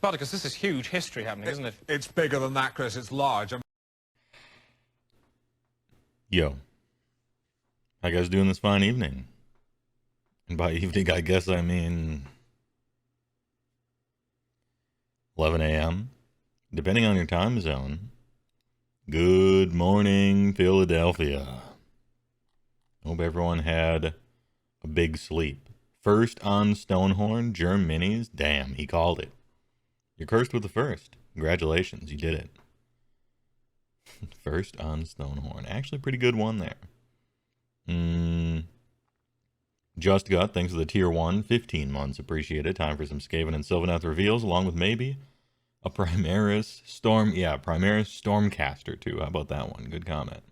Spartacus, this is huge history happening, isn't it? It's bigger than that, Chris. It's large. Yo. How you guys doing this fine evening? And by evening, I guess I mean 11 a.m. Depending on your time zone. Good morning, Philadelphia. Hope everyone had a big sleep. First on Stonehorn, Germ Minis. Damn, he called it. You're cursed with the first. Congratulations, you did it. First on Stonehorn. Actually, pretty good one there. Just Got, thanks for the tier 1. 15 months, appreciate it. Time for some Skaven and Sylvaneth reveals, along with maybe a Primaris Storm. Yeah, Primaris Stormcaster, too. How about that one? Good comment.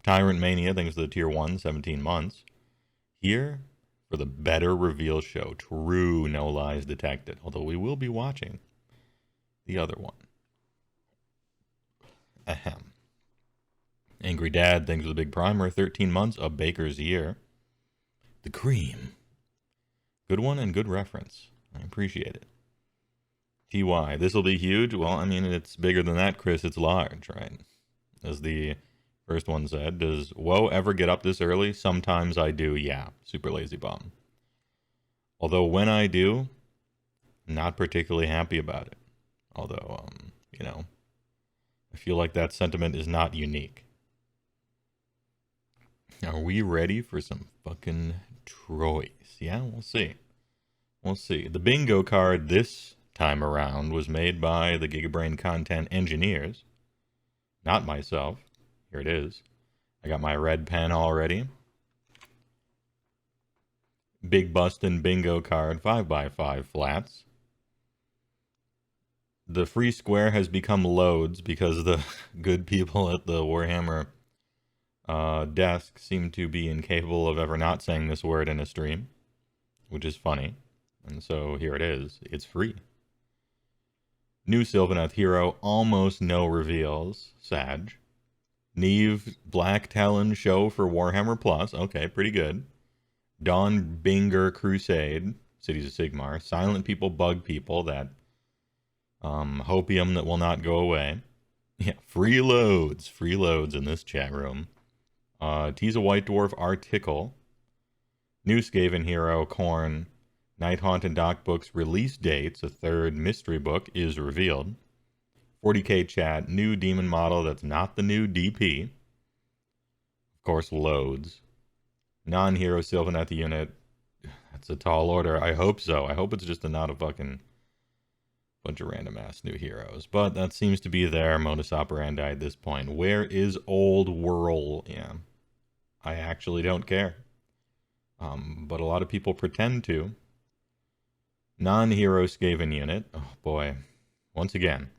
Tyrant Mania, thanks for the tier 1. 17 months. Here for the better reveal show. True No Lies Detected. Although we will be watching the other one. Ahem. Angry Dad, thanks for the big primer. 13 months, a baker's year. The cream. Good one and good reference. I appreciate it. TY, this will be huge. Well, I mean, it's bigger than that, Chris. It's large, right? As the first one said, does Woe ever get up this early? Sometimes I do, yeah. Super lazy bum. Although when I do, I'm not particularly happy about it. Although, you know, I feel like that sentiment is not unique. Are we ready for some fucking Troys? Yeah, we'll see. We'll see. The bingo card this time around was made by the Gigabrain content engineers. Not myself. Here it is. I got my red pen already. Big Bustin' bingo card, 5x5 flats. The free square has become loads because the good people at the Warhammer desk seem to be incapable of ever not saying this word in a stream, which is funny. And so here it is. It's free. New Sylvaneth hero, almost no reveals. Sag. Neve Black Talon show for Warhammer Plus. Okay, pretty good. Dawn Binger Crusade, Cities of Sigmar. Silent People, Bug People, that hopium that will not go away. Yeah, free loads in this chat room. Tease a White Dwarf article. New Skaven hero, Korn. Night Haunt and Doc Books release dates. A third mystery book is revealed. 40k chat. New demon model that's not the new DP. Of course, loads. Non-hero Sylvaneth unit. That's a tall order. I hope so. I hope it's just not a fucking bunch of random ass new heroes. But that seems to be their modus operandi at this point. Where is Old Whirl? Yeah. I actually don't care. But a lot of people pretend to. Non-hero Skaven unit. Oh boy. Once again,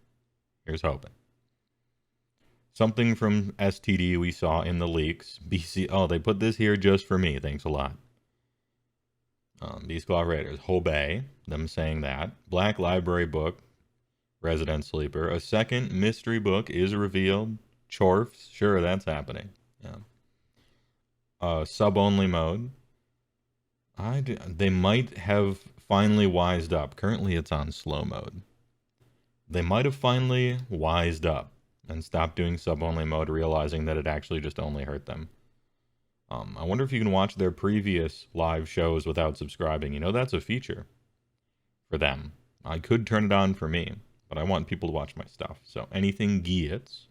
here's hoping. Something from STD we saw in the leaks. BC. Oh, they put this here just for me. Thanks a lot. These Claw Raiders. Hobey. Them saying that. Black Library book. Resident Sleeper. A second mystery book is revealed. Chorfs. Sure, that's happening. Yeah. Sub-only mode. They might have finally wised up. Currently, it's on slow mode. They might have finally wised up and stopped doing sub-only mode, realizing that it actually just only hurt them. I wonder if you can watch their previous live shows without subscribing. You know, that's a feature for them. I could turn it on for me, but I want people to watch my stuff. So anything Geats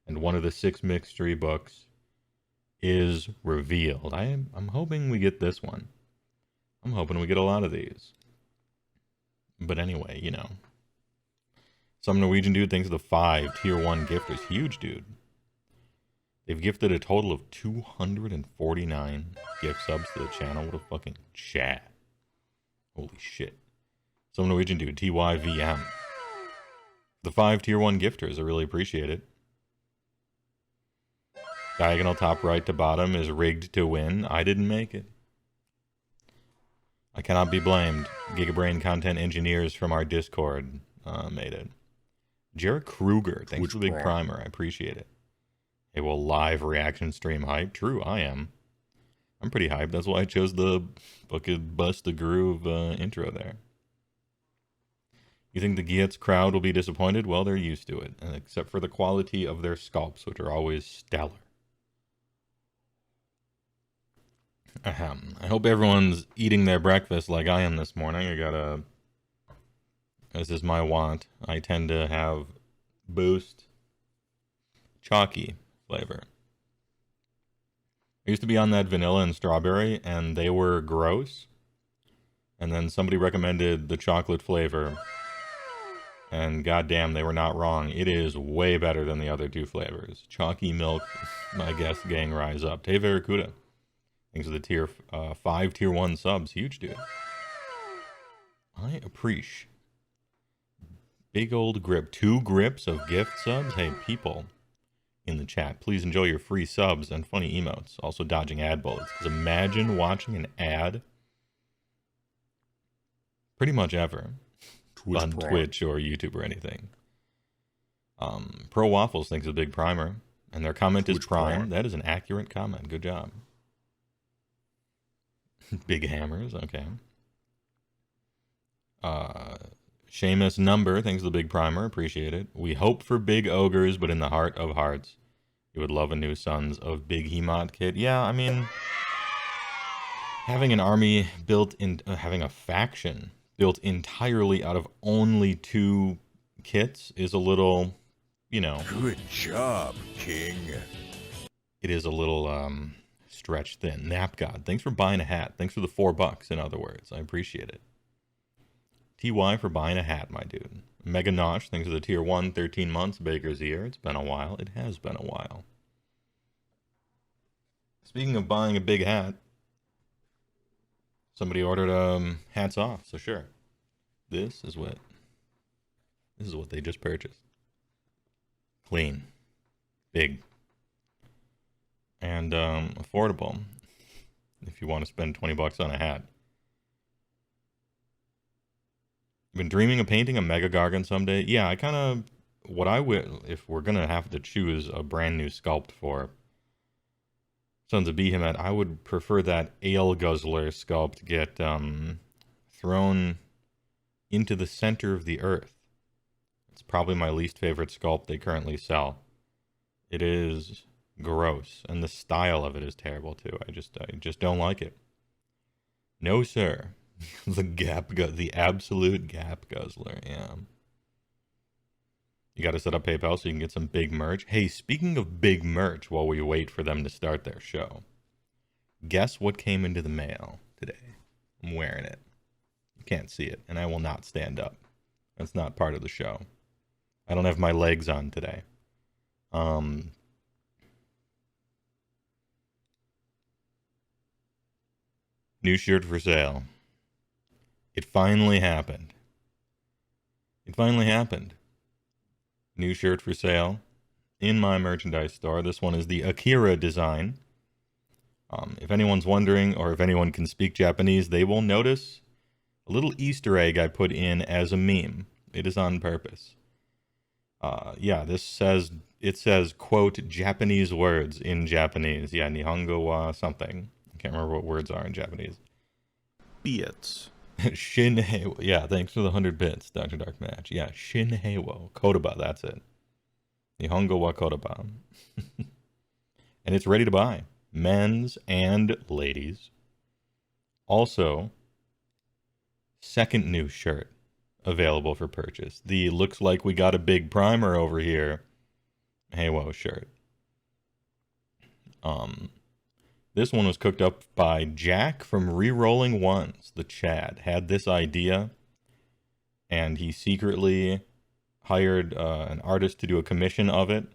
and one of the 6 mystery books is revealed. I'm hoping we get this one. I'm hoping we get a lot of these. But anyway, you know. Some Norwegian dude thinks the 5 tier 1 gifters. Huge, dude. They've gifted a total of 249 gift subs to the channel. What a fucking chat. Holy shit. Some Norwegian dude, TYVM. The 5 tier 1 gifters, I really appreciate it. Diagonal top right to bottom is rigged to win. I didn't make it. I cannot be blamed. Gigabrain content engineers from our Discord made it. Jarek Kruger, thanks for the big primer. I appreciate it. Hey, well, live reaction stream hype. True, I am. I'm pretty hyped. That's why I chose the fucking Bust the Groove intro there. You think the Gietz crowd will be disappointed? Well, they're used to it, and except for the quality of their sculpts, which are always stellar. Ahem. I hope everyone's eating their breakfast like I am this morning. As is my wont, I tend to have Boost chalky flavor. I used to be on that vanilla and strawberry, and they were gross. And then somebody recommended the chocolate flavor, and goddamn, they were not wrong. It is way better than the other two flavors. Chalky milk, my guest gang rise up. Te Veracuda. Thanks for the tier 5 tier 1 subs. Huge, dude. I appreciate. Big old grip. 2 grips of gift subs. Hey, people in the chat, please enjoy your free subs and funny emotes. Also dodging ad bullets. Because imagine watching an ad pretty much ever on Twitch or YouTube or anything. Pro Waffles thinks it's a big primer. And their comment is prime. That is an accurate comment. Good job. Big hammers, okay. Seamus Number, thanks for the big primer, appreciate it. We hope for big ogres, but in the heart of hearts, you would love a new Sons of Big Hemot kit. Yeah, I mean, having an army built in, having a faction built entirely out of only 2 kits is a little, you know. Good job, King. It is a little, stretched thin. Napgod, thanks for buying a hat. Thanks for the $4, in other words. I appreciate it. TY for buying a hat, my dude. Mega Nosh, thanks for the tier 1, 13 months, Baker's Ear. It's been a while. It has been a while. Speaking of buying a big hat, somebody ordered hats off, so sure. This is what they just purchased. Clean. Big. And affordable if you want to spend $20 on a hat. Been dreaming of painting a Mega Gargant someday. Yeah, I kind of, what I would, if we're gonna have to choose a brand new sculpt for Sons of Behemoth, I would prefer that Ale Guzzler sculpt get thrown into the center of the earth. It's probably my least favorite sculpt they currently sell. It is gross, and the style of it is terrible too. I just don't like it. No, sir. The absolute gap guzzler. Yeah. You got to set up PayPal so you can get some big merch. Hey, speaking of big merch, while we wait for them to start their show, guess what came into the mail today? I'm wearing it. You can't see it, and I will not stand up. That's not part of the show. I don't have my legs on today. New shirt for sale. It finally happened. It finally happened. New shirt for sale in my merchandise store. This one is the Akira design. If anyone's wondering, or if anyone can speak Japanese, they will notice a little Easter egg I put in as a meme. It is on purpose. Yeah, it says, quote, Japanese words in Japanese. Yeah, Nihongo wa something. I can't remember what words are in Japanese. Bits. Shin Heywoah. Yeah, thanks for the 100 bits, Dr. Dark Match. Yeah, Shin Heywoah. Kodoba, that's it. Nihongo wa Kodoba. And it's ready to buy. Men's and ladies. Also, second new shirt available for purchase. The looks like we got a big primer over here Heywoah shirt. This one was cooked up by Jack from Rerolling Ones. The Chad had this idea, and he secretly hired an artist to do a commission of it,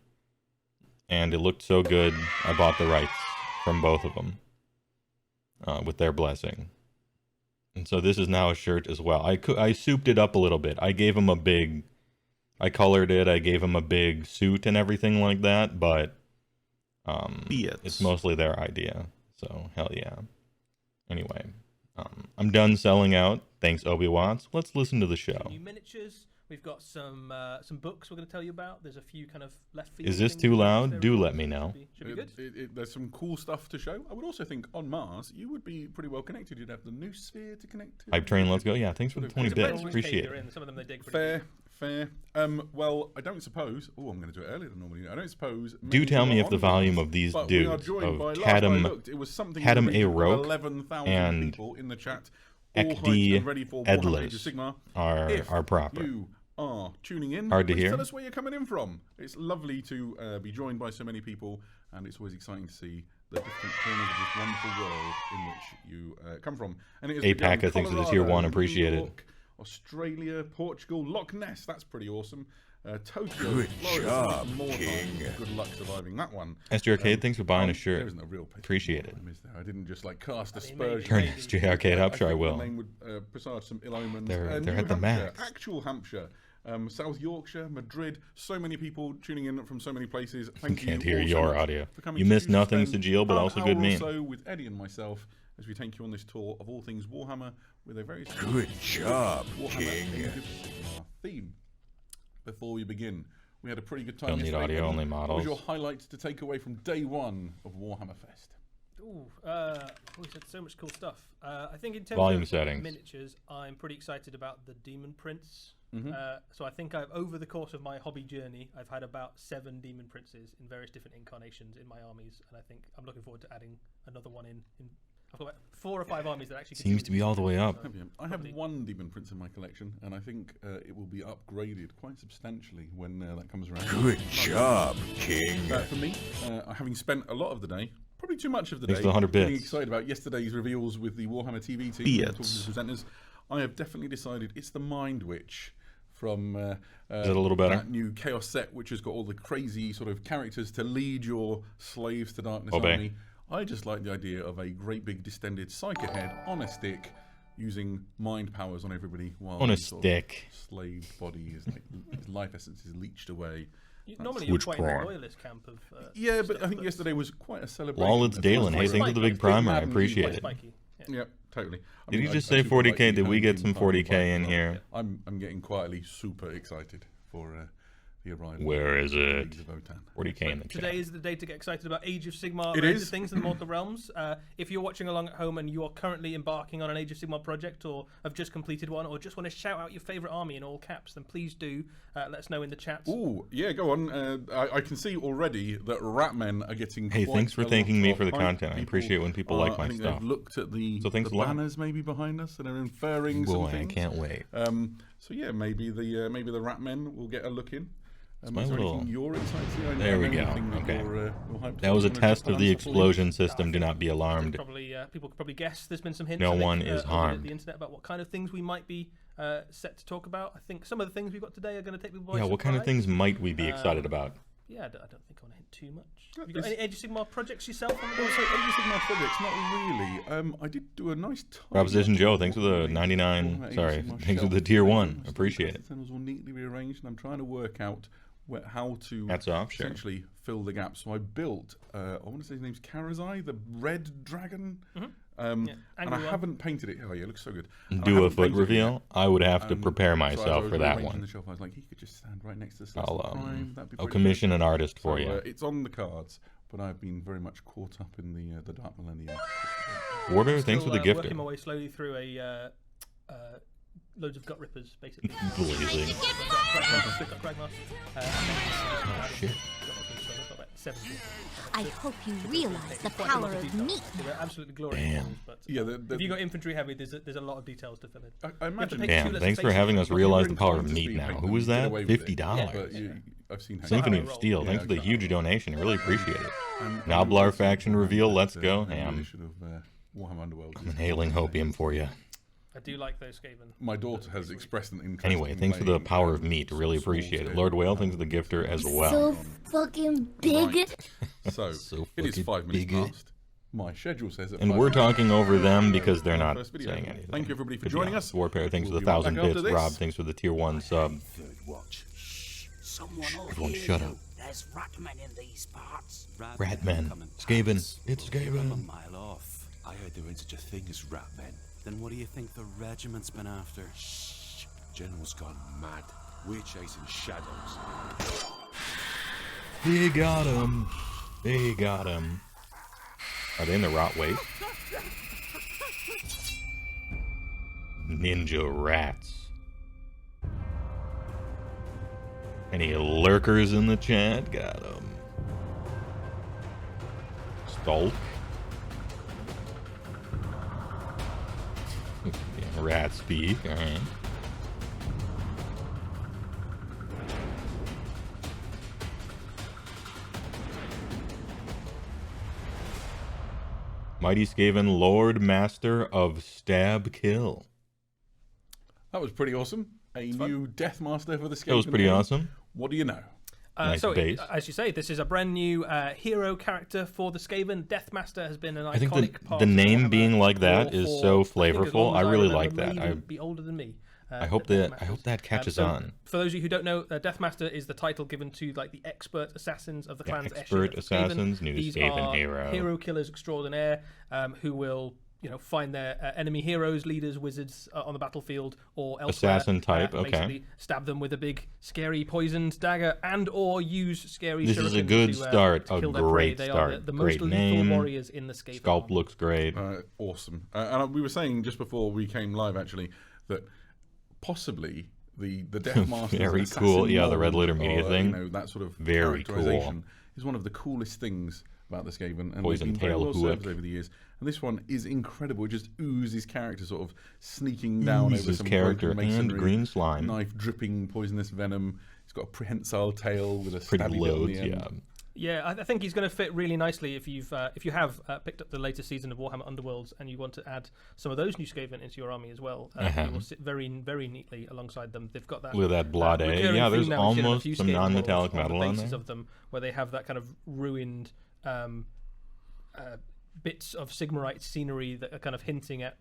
and it looked so good, I bought the rights from both of them with their blessing. And so this is now a shirt as well. I souped it up a little bit. I gave him I colored it, I gave him a big suit and everything like that, but it's mostly their idea, so hell yeah. Anyway, I'm done selling out. Thanks, Obi-Wans. Let's listen to the show. New miniatures. We've got some books we're going to tell you about. There's a few kind of left field. Is this things too in loud? there. Do let me know. Should be good. There's some cool stuff to show. I would also think on Mars you would be pretty well connected. You'd have the new sphere to connect to. Hype train, let's go. Yeah, thanks for the 20 bits. Appreciate it. Some of them they dig pretty Fair. Well, I don't suppose. Oh, I'm going to do it earlier than normally. I don't suppose. Do tell me if the volume of these dudes, of Cadam A. Roke and people in the chat, Ekdi ready for Edlis are proper. You are tuning in. Hard to please hear. Tell us where you're coming in from. It's lovely to be joined by so many people, and it's always exciting to see the different corners of this wonderful world in which you come from. And it is APAC, I think, for the tier 1. Appreciate it. Australia, Portugal, Loch Ness. That's pretty awesome. Tokyo, Good Florida, job, more King. Good luck surviving that one. SG Arcade, thanks for buying a There shirt. isn't a real picture. Appreciate it. I didn't just like cast aspersions. Turn SG Arcade up, sure I think will. The name would presage some ill omens. They're New at the Hampshire, max. Actual Hampshire. South Yorkshire, Madrid, so many people tuning in from so many places. Thank you. Can't hear all so your much audio. for coming You to missed choose nothing, spend Sajil, but an also hour good or meme. so with Eddie and myself as we take you on this tour of all things Warhammer with a very Good job, Warhammer King. Age of Sigmar theme. Before we begin, we had a pretty good time. Don't need yesterday. audio, Eddie, only What models. was your highlights to take away from day one of Warhammerfest? Ooh, we said so much cool stuff. I think in terms Volume of settings. miniatures, I'm pretty excited about the Demon Prince. Mm-hmm. So I think over the course of my hobby journey, I've had about 7 Demon Princes in various different incarnations in my armies, and I think I'm looking forward to adding another one in. I've got about 4 or 5 armies that actually Seems to be all the way up. I have one Demon Prince in my collection, and I think it will be upgraded quite substantially when that comes around. Good job, King. For me, having spent a lot of the day, probably too much of the Thanks day, for the 100 getting bits. excited about yesterday's reveals with the Warhammer TV team, Bits. talking to the presenters, I have definitely decided it's the Mind Witch from Is it a little better? that new Chaos set, which has got all the crazy sort of characters to lead your slaves to darkness Obey. army. I just like the idea of a great big distended psychic head on a stick, using mind powers on everybody while On a his sort of stick. slave body is like his life essence is leached away. Normally you're quite in the Witchcraft. loyalist camp of. Yeah, but stuff, I think yesterday was quite a celebration. Lawless of Dalen, course, hey, like thanks for the big Spike, primer. I Madden, appreciate like it. Spiky. Yeah. Yeah, totally. I Did mean, you just I say should 40K? like Did we you get home some team party 40K in as well. here? I'm getting quietly super excited for the arrival. Where is of it? Age of Votan. 40K in the Today chat. is the day to get excited about Age of Sigmar It related is. things in the Mortal Realms. If you're watching along at home and you are currently embarking on an Age of Sigmar project or have just completed one or just want to shout out your favourite army in all caps, then please do let us know in the chat. Ooh, yeah, go on. I can see already that Ratmen are getting. Hey, quite thanks for a lot thanking me of for the hype. content. I People, appreciate when people like my I think stuff. They've looked at the, So thanks the a lot. banners maybe behind us and are inferring Boy, some I things. can't wait. So yeah, maybe the Ratmen will get a look in. my is there little- anything you're excited? There we go. Okay. That was a test of the explosion system. Do not be alarmed. Probably people could probably guess. There's been some hints. No I think, one is over harmed. The internet about what kind of things we might be set to talk about. I think some of the things we've got today are going to take people by Yeah, what kind of surprise. things might we be excited about? Yeah, I don't think I want to hint too much. Yeah, Have you got this- any Age of Sigmar projects yourself? On the Also, Age of Sigmar projects, not really. I did do a nice time. Proposition Joe, thanks for the 99. Sorry, thanks for the tier 1. Appreciate it. It was all neatly rearranged, and I'm trying to work out how to Hats off, sure. essentially fill the gap. So I built, I want to say his name's Karazai, the red dragon. Yeah, And I angry one. haven't painted it. Oh yeah, it looks so good. And I Do a haven't foot painted it reveal? yet. I would have to prepare So as I myself was for that rearranging one. The shelf, I was like, he could just stand right next to Celestial I'll Prime. That'd be I'll pretty commission good. an artist for So, you. it's on the cards, but I've been very much caught up in the Dark Millennium. Warbear, thanks for the Working gifted. my way slowly through a loads of gut rippers, basically. Blazing. Got Kragnos. Oh, shit. Got about 70. I hope you realize the Quite a lot power of detail. meat. They're absolutely glorious. Damn. ones, But Yeah, if you got infantry heavy, there's a lot of details to fill in. I imagine. pick Damn, two thanks for faces. having us Well, realize you're the power of inclined to meat speed now. paint Who them, was you get that? away with it. $50. But I've seen how Symphony you of roll. Steel, Yeah, thanks for the exactly. huge donation. I really appreciate it. And Noblar also, faction reveal, let's go. maybe Ham. they should have, Warhammer Underworld. I'm inhaling hopium for you. I do like those Skaven. My daughter has expressed an interest. Anyway, in thanks for the playing, power of meat. Really small appreciate it. scale Lord Whale, thanks for Warhammer the gifter as So well. fucking big. Right. So, So it is fucking 5 minutes big. past. My schedule says it. And we're talking over them because they're not First video. saying anything. Thank you everybody for To be joining honest. us. Warpair, thanks We'll for the be right 1,000 back after bits. this. Rob, thanks for the tier 1 sub. Third watch. Shh. Someone will Everyone hear shut you. up. There's ratmen in these parts. Ratmen. Skaven. It's A Skaven. mile off. I heard there ain't such a thing as ratmen. Then what do you think the regiment's been after? Shh. General's gone mad. We're chasing shadows. He got him. He got him. Are they in the rot waste? Ninja rats. Any lurkers in the chat? Got him. Stalk. Yeah, rat speak. Alright. Mighty Skaven, Lord Master of Stab Kill. That was pretty awesome. A new Death Master for the Skaven. That was pretty awesome. What do you know? Nice base. As you say, this is a brand new hero character for the Skaven. Deathmaster has been an iconic I think part the of name Warhammer being like that is so I think as flavorful. long I as really remember, like that. may even be older than me. I hope that catches on. For those of you who don't know, Deathmaster is the title given to like the expert assassins of the clans. Expert assassins, new These Skaven are hero. Hero killers extraordinaire who will find their enemy heroes, leaders, wizards on the battlefield or elsewhere. Assassin type, okay. Basically stab them with a big, scary, poisoned dagger, and or use scary. This is a shurikens good to, start, to a kill their prey. great They start. are the Great most name. lethal warriors in the Skaven. Sculpt looks great. Awesome. And we were saying just before we came live, actually, that possibly the Death Master Very cool. Yeah, the Red Letter Media thing. That sort of Very cool. characterization is one of the coolest things about the Skaven, and Poison they've been very tail well served hook. over the years. And this one is incredible. It just oozes character, sort of sneaking down over Oozes some character broken and masonry, green slime. knife dripping poisonous venom. It's got a prehensile tail with a Pretty stabby bit on loads, the end. yeah. Yeah, I think he's going to fit really nicely if you have picked up the latest season of Warhammer Underworlds and you want to add some of those new Skaven into your army as well. They will sit very, very neatly alongside them. They've got that With that Blade. recurring Yeah, there's theme now we've seen in a almost few some Skaven non-metallic models metal the on bases there. of them, where they have that kind of ruined bits of Sigmarite scenery that are kind of hinting at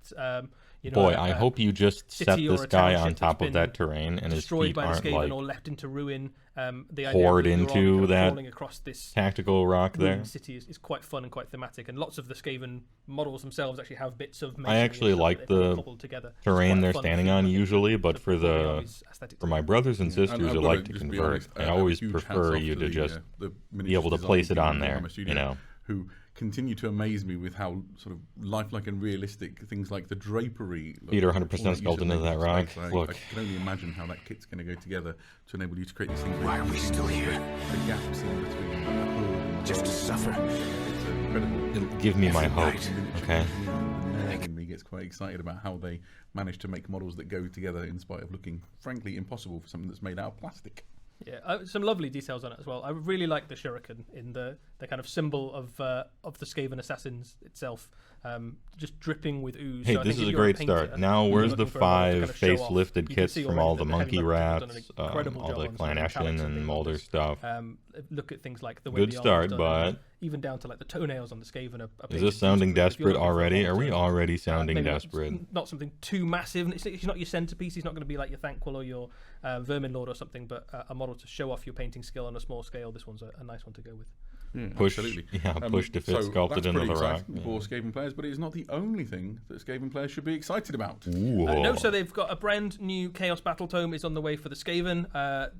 Boy, I hope you just set city or this a guy township on top that's of that been terrain and his destroyed feet by the aren't Skaven like or left into ruin. The idea poured of your army kind into of that crawling across this tactical rock there. ruined city is quite fun and quite thematic, and lots of the Skaven models themselves actually have bits of I masonry and actually stuff like that they've the cobbled together. It's terrain quite they're fun standing theme, on I think, usually, but for the the army's aesthetic for my brothers and sisters And who I've like got to just be convert, honest, I a always huge hats prefer off you to to just the be able to miniatures place it design on team at there, Warhammer Studio, you know. who continue to amaze me with how sort of lifelike and realistic things like the drapery. Feet are look, 100% all that use sculpted of into that laser rock. space. Look. I can only imagine how that kit's going to go together to enable you to create these things. Why are we still here? The gaps in between the hood and Just to suffer. It's incredible. give me my hope. Okay. The nerd in me gets quite excited about how they manage to make models that go together in spite of looking, frankly, impossible for something that's made out of plastic. Yeah, some lovely details on it as well. I really like the shuriken in the kind of symbol of the Skaven assassins itself, just dripping with ooze. Hey, So I this think is if a you're great painter start. Now, and you're where's the looking for a model to 5 kind of show off, facelifted you can kits see from all the already that monkey Heavy Metal have rats, done an incredible all job the on clan some action metallics and things Mulder like this. stuff? Look at things like the way Good the start, armor's done, but even down to like the toenails on the Skaven are is painted this sounding beautifully. If you're desperate looking for a already? Are model we to- already sounding maybe desperate? not something too massive. It's not your centerpiece. It's not going to be like your Thanquil or your Vermin Lord or something, but a model to show off your painting skill on a small scale. This one's a nice one to go with. Yeah, Push, absolutely. yeah, push to fit so sculpted that's into pretty the rock. exciting for Skaven players, but it is not the only thing that Skaven players should be excited about. No, so they've got a brand new Chaos Battle Tome is on the way for the Skaven.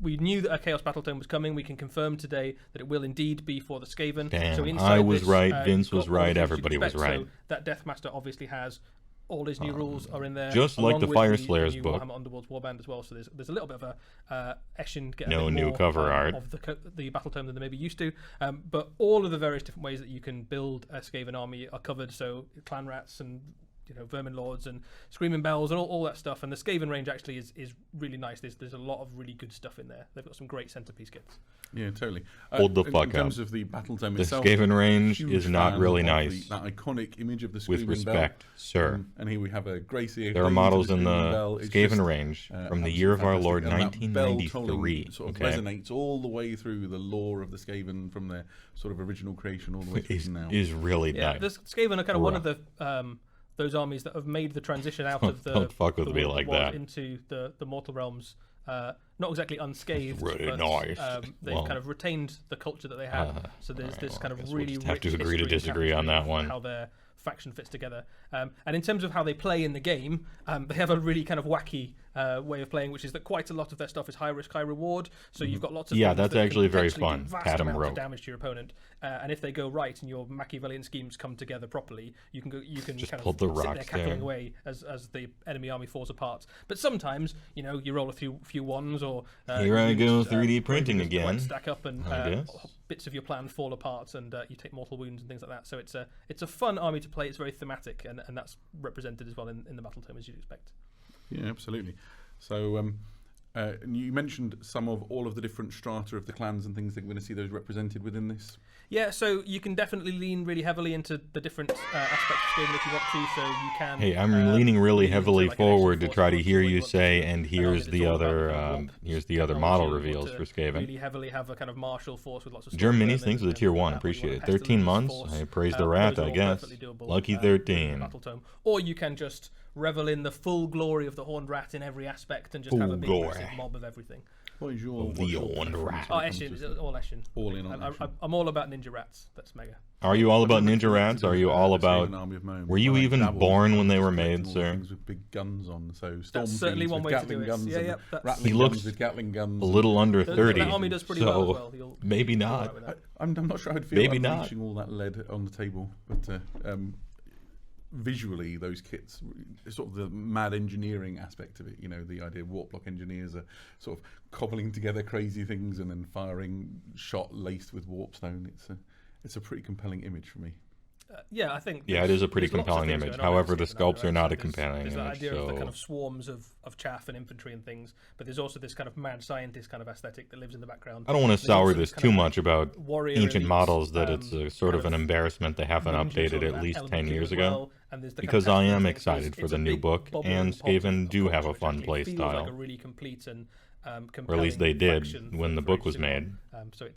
We knew that a Chaos Battle Tome was coming. We can confirm today that it will indeed be for the Skaven. Damn, so inside I was this, right, Vince you've was got all the right, things you'd everybody was expect. right. So that Deathmaster obviously has all his new rules are in there. Just like along the with Fire the Slayers new book. Warhammer Underworld's Warband as well. So there's a little bit of a Eshin get a No bit new more, cover art. of the Battle Tome than they may be used to. But all of the various different ways that you can build a Skaven army are covered. So clan rats and Vermin Lords and Screaming Bells and all that stuff. And the Skaven range actually is really nice. There's a lot of really good stuff in there. They've got some great centerpiece kits. Yeah, totally. Hold the fuck in terms up. of the battle tome The itself, Skaven range huge is not fan really of nice. that iconic image of the With Screaming respect, Bell. sir. And here we have a Gracie. There are models in the Bell. It's Skaven just, range from the year of our Lord, fantastic. And that bell tolling 1993. sort of Okay, resonates all the way through the lore of the Skaven from their sort of original creation all the way through to now. is really Yeah, nice. the Skaven are kind of one of Bruh. the those armies that have made the transition out of the Don't fuck with the me World like War that. into the mortal realms. Not exactly unscathed, Really but nice. they've Well, kind of retained the culture that they had. So there's this kind of guess we'll really just have rich to agree to history and disagree on tapestry that of one. How their faction fits together. And in terms of how they play in the game, they have a really kind of wacky way of playing, which is that quite a lot of their stuff is high risk, high reward. So you've got lots of Yeah, things that's that actually can very potentially fun. do vast Pat 'em amounts of rogue. damage to your opponent. And if they go right and your Machiavellian schemes come together properly, you can Just kind pull of the sit there rocks cackling there. away as the enemy army falls apart. But sometimes, you roll a few ones, or Here I go, units, 3D printing just quite again. stack up and I guess. bits of your plan fall apart, and you take mortal wounds and things like that. So it's a fun army to play. It's very thematic, and that's represented as well in the battle tome, as you'd expect. Yeah, absolutely. So you mentioned some of all of the different strata of the clans and things that we're going to see those represented within this. Yeah, so you can definitely lean really heavily into the different aspects of scaling if you want to. So you can. Hey, I'm leaning really lean into, heavily like, an extra forward to force try to force hear where you want to say, see and an army here's that's the all about other, kind of warp here's the other technology. model You want reveals to for Skaven. Really heavily have a kind of martial force with lots of Germ storm Minis, vermin thanks for the and tier things 1, like that, where you appreciate want it. a 13 pestilence months, force. I praise the Those rat, are I all guess. perfectly doable, Lucky in 13. Battle tome. Or you can just revel in the full glory of the Horned Rat in every aspect and just have a Full big glory. massive mob of everything. What is your The Horned Rat. Oh, Eshin, it's all Eshin. All in on Eshin. I'm all about ninja rats. That's mega. Are you all about I've never ninja rats? Are you all about... Were you even born when they were made, sir? Things with big guns on, so storm certainly fiends one with way to do Gatling it. guns Yeah, and yeah, that's- rattling He guns looks with Gatling guns. a little under That 30, army does pretty well as well. maybe you'll be not. alright with that. I'm not sure I'd feel Maybe like not. reaching all that lead on the table, but visually, those kits, sort of the mad engineering aspect of it, the idea of warp block engineers are sort of cobbling together crazy things and then firing shot laced with warpstone. It's a pretty compelling image for me. Yeah, I think. Yeah, it is a pretty there's lots of compelling things image. going on However, in the Skaven sculpts army, are not a There's compelling the image, idea of the so- kind of swarms of chaff and infantry and things, but there's also this kind of mad scientist kind of aesthetic that lives in the background. I don't want to There's sour also this kind too of much about warrior ancient elites, models that it's a sort kind of an embarrassment they haven't ninja updated sort of at least element 10 to it years as ago. well, and there's the kind of Because I am pestilence thing, so excited for it's the a new big book, bubbling and pot of Skaven do have a culture, fun which play feels style. like a really complete and Or at least they did faction when the for book each was single made. one. So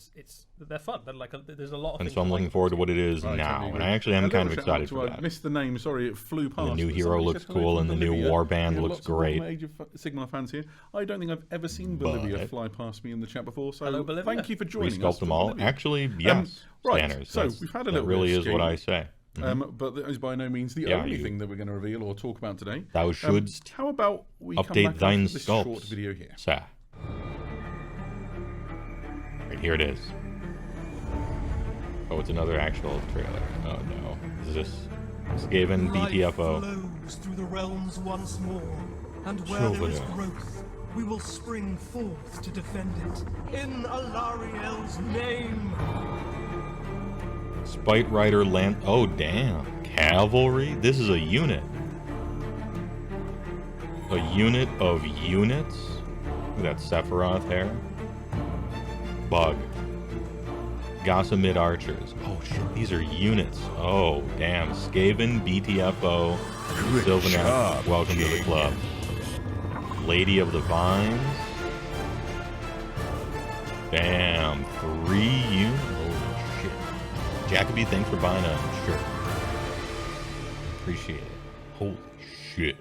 they're fun. They're there's a lot of And things so I'm to looking like forward to about what it is I now, totally and agree. I actually am A kind of little shout out excited to, for I that. missed the name, sorry, it flew past. The new but hero somebody looks said hello cool, from and the new Bolivia. warband Yeah, looks lots of great. Age of Sigmar fans here. I don't think I've ever seen Bolivia But- fly past me in the chat before, so Hello, Bolivia. thank you for joining us. Resculpt them from all? Bolivia. Actually, yes, right, Stanners. so That's- we've had a that little really bit is of what I Skaven. say. But that is by no means the Yeah, only you- thing that we're going to reveal or talk about today. Thou shouldst How about we come update back thine after this short sculpts, video here? sir. Right, here it is. Oh, it's another actual trailer. Oh no. Is this Skaven BTFO? Flows through the realms once more, and where there is Chauvinist. growth, we will spring forth to defend it in Alariel's name. Spite Rider Land. Oh damn. Cavalry? This is a unit. A unit of units? Look at that Sephiroth hair. Bug. Gossamed Archers. Oh shit, these are units. Oh damn. Skaven, BTFO, Good Sylvanas. job, Welcome to the King. club. Lady of the Vines. Damn. 3 units. Holy shit. Jacoby, thanks for buying a shirt. Appreciate it. Holy shit.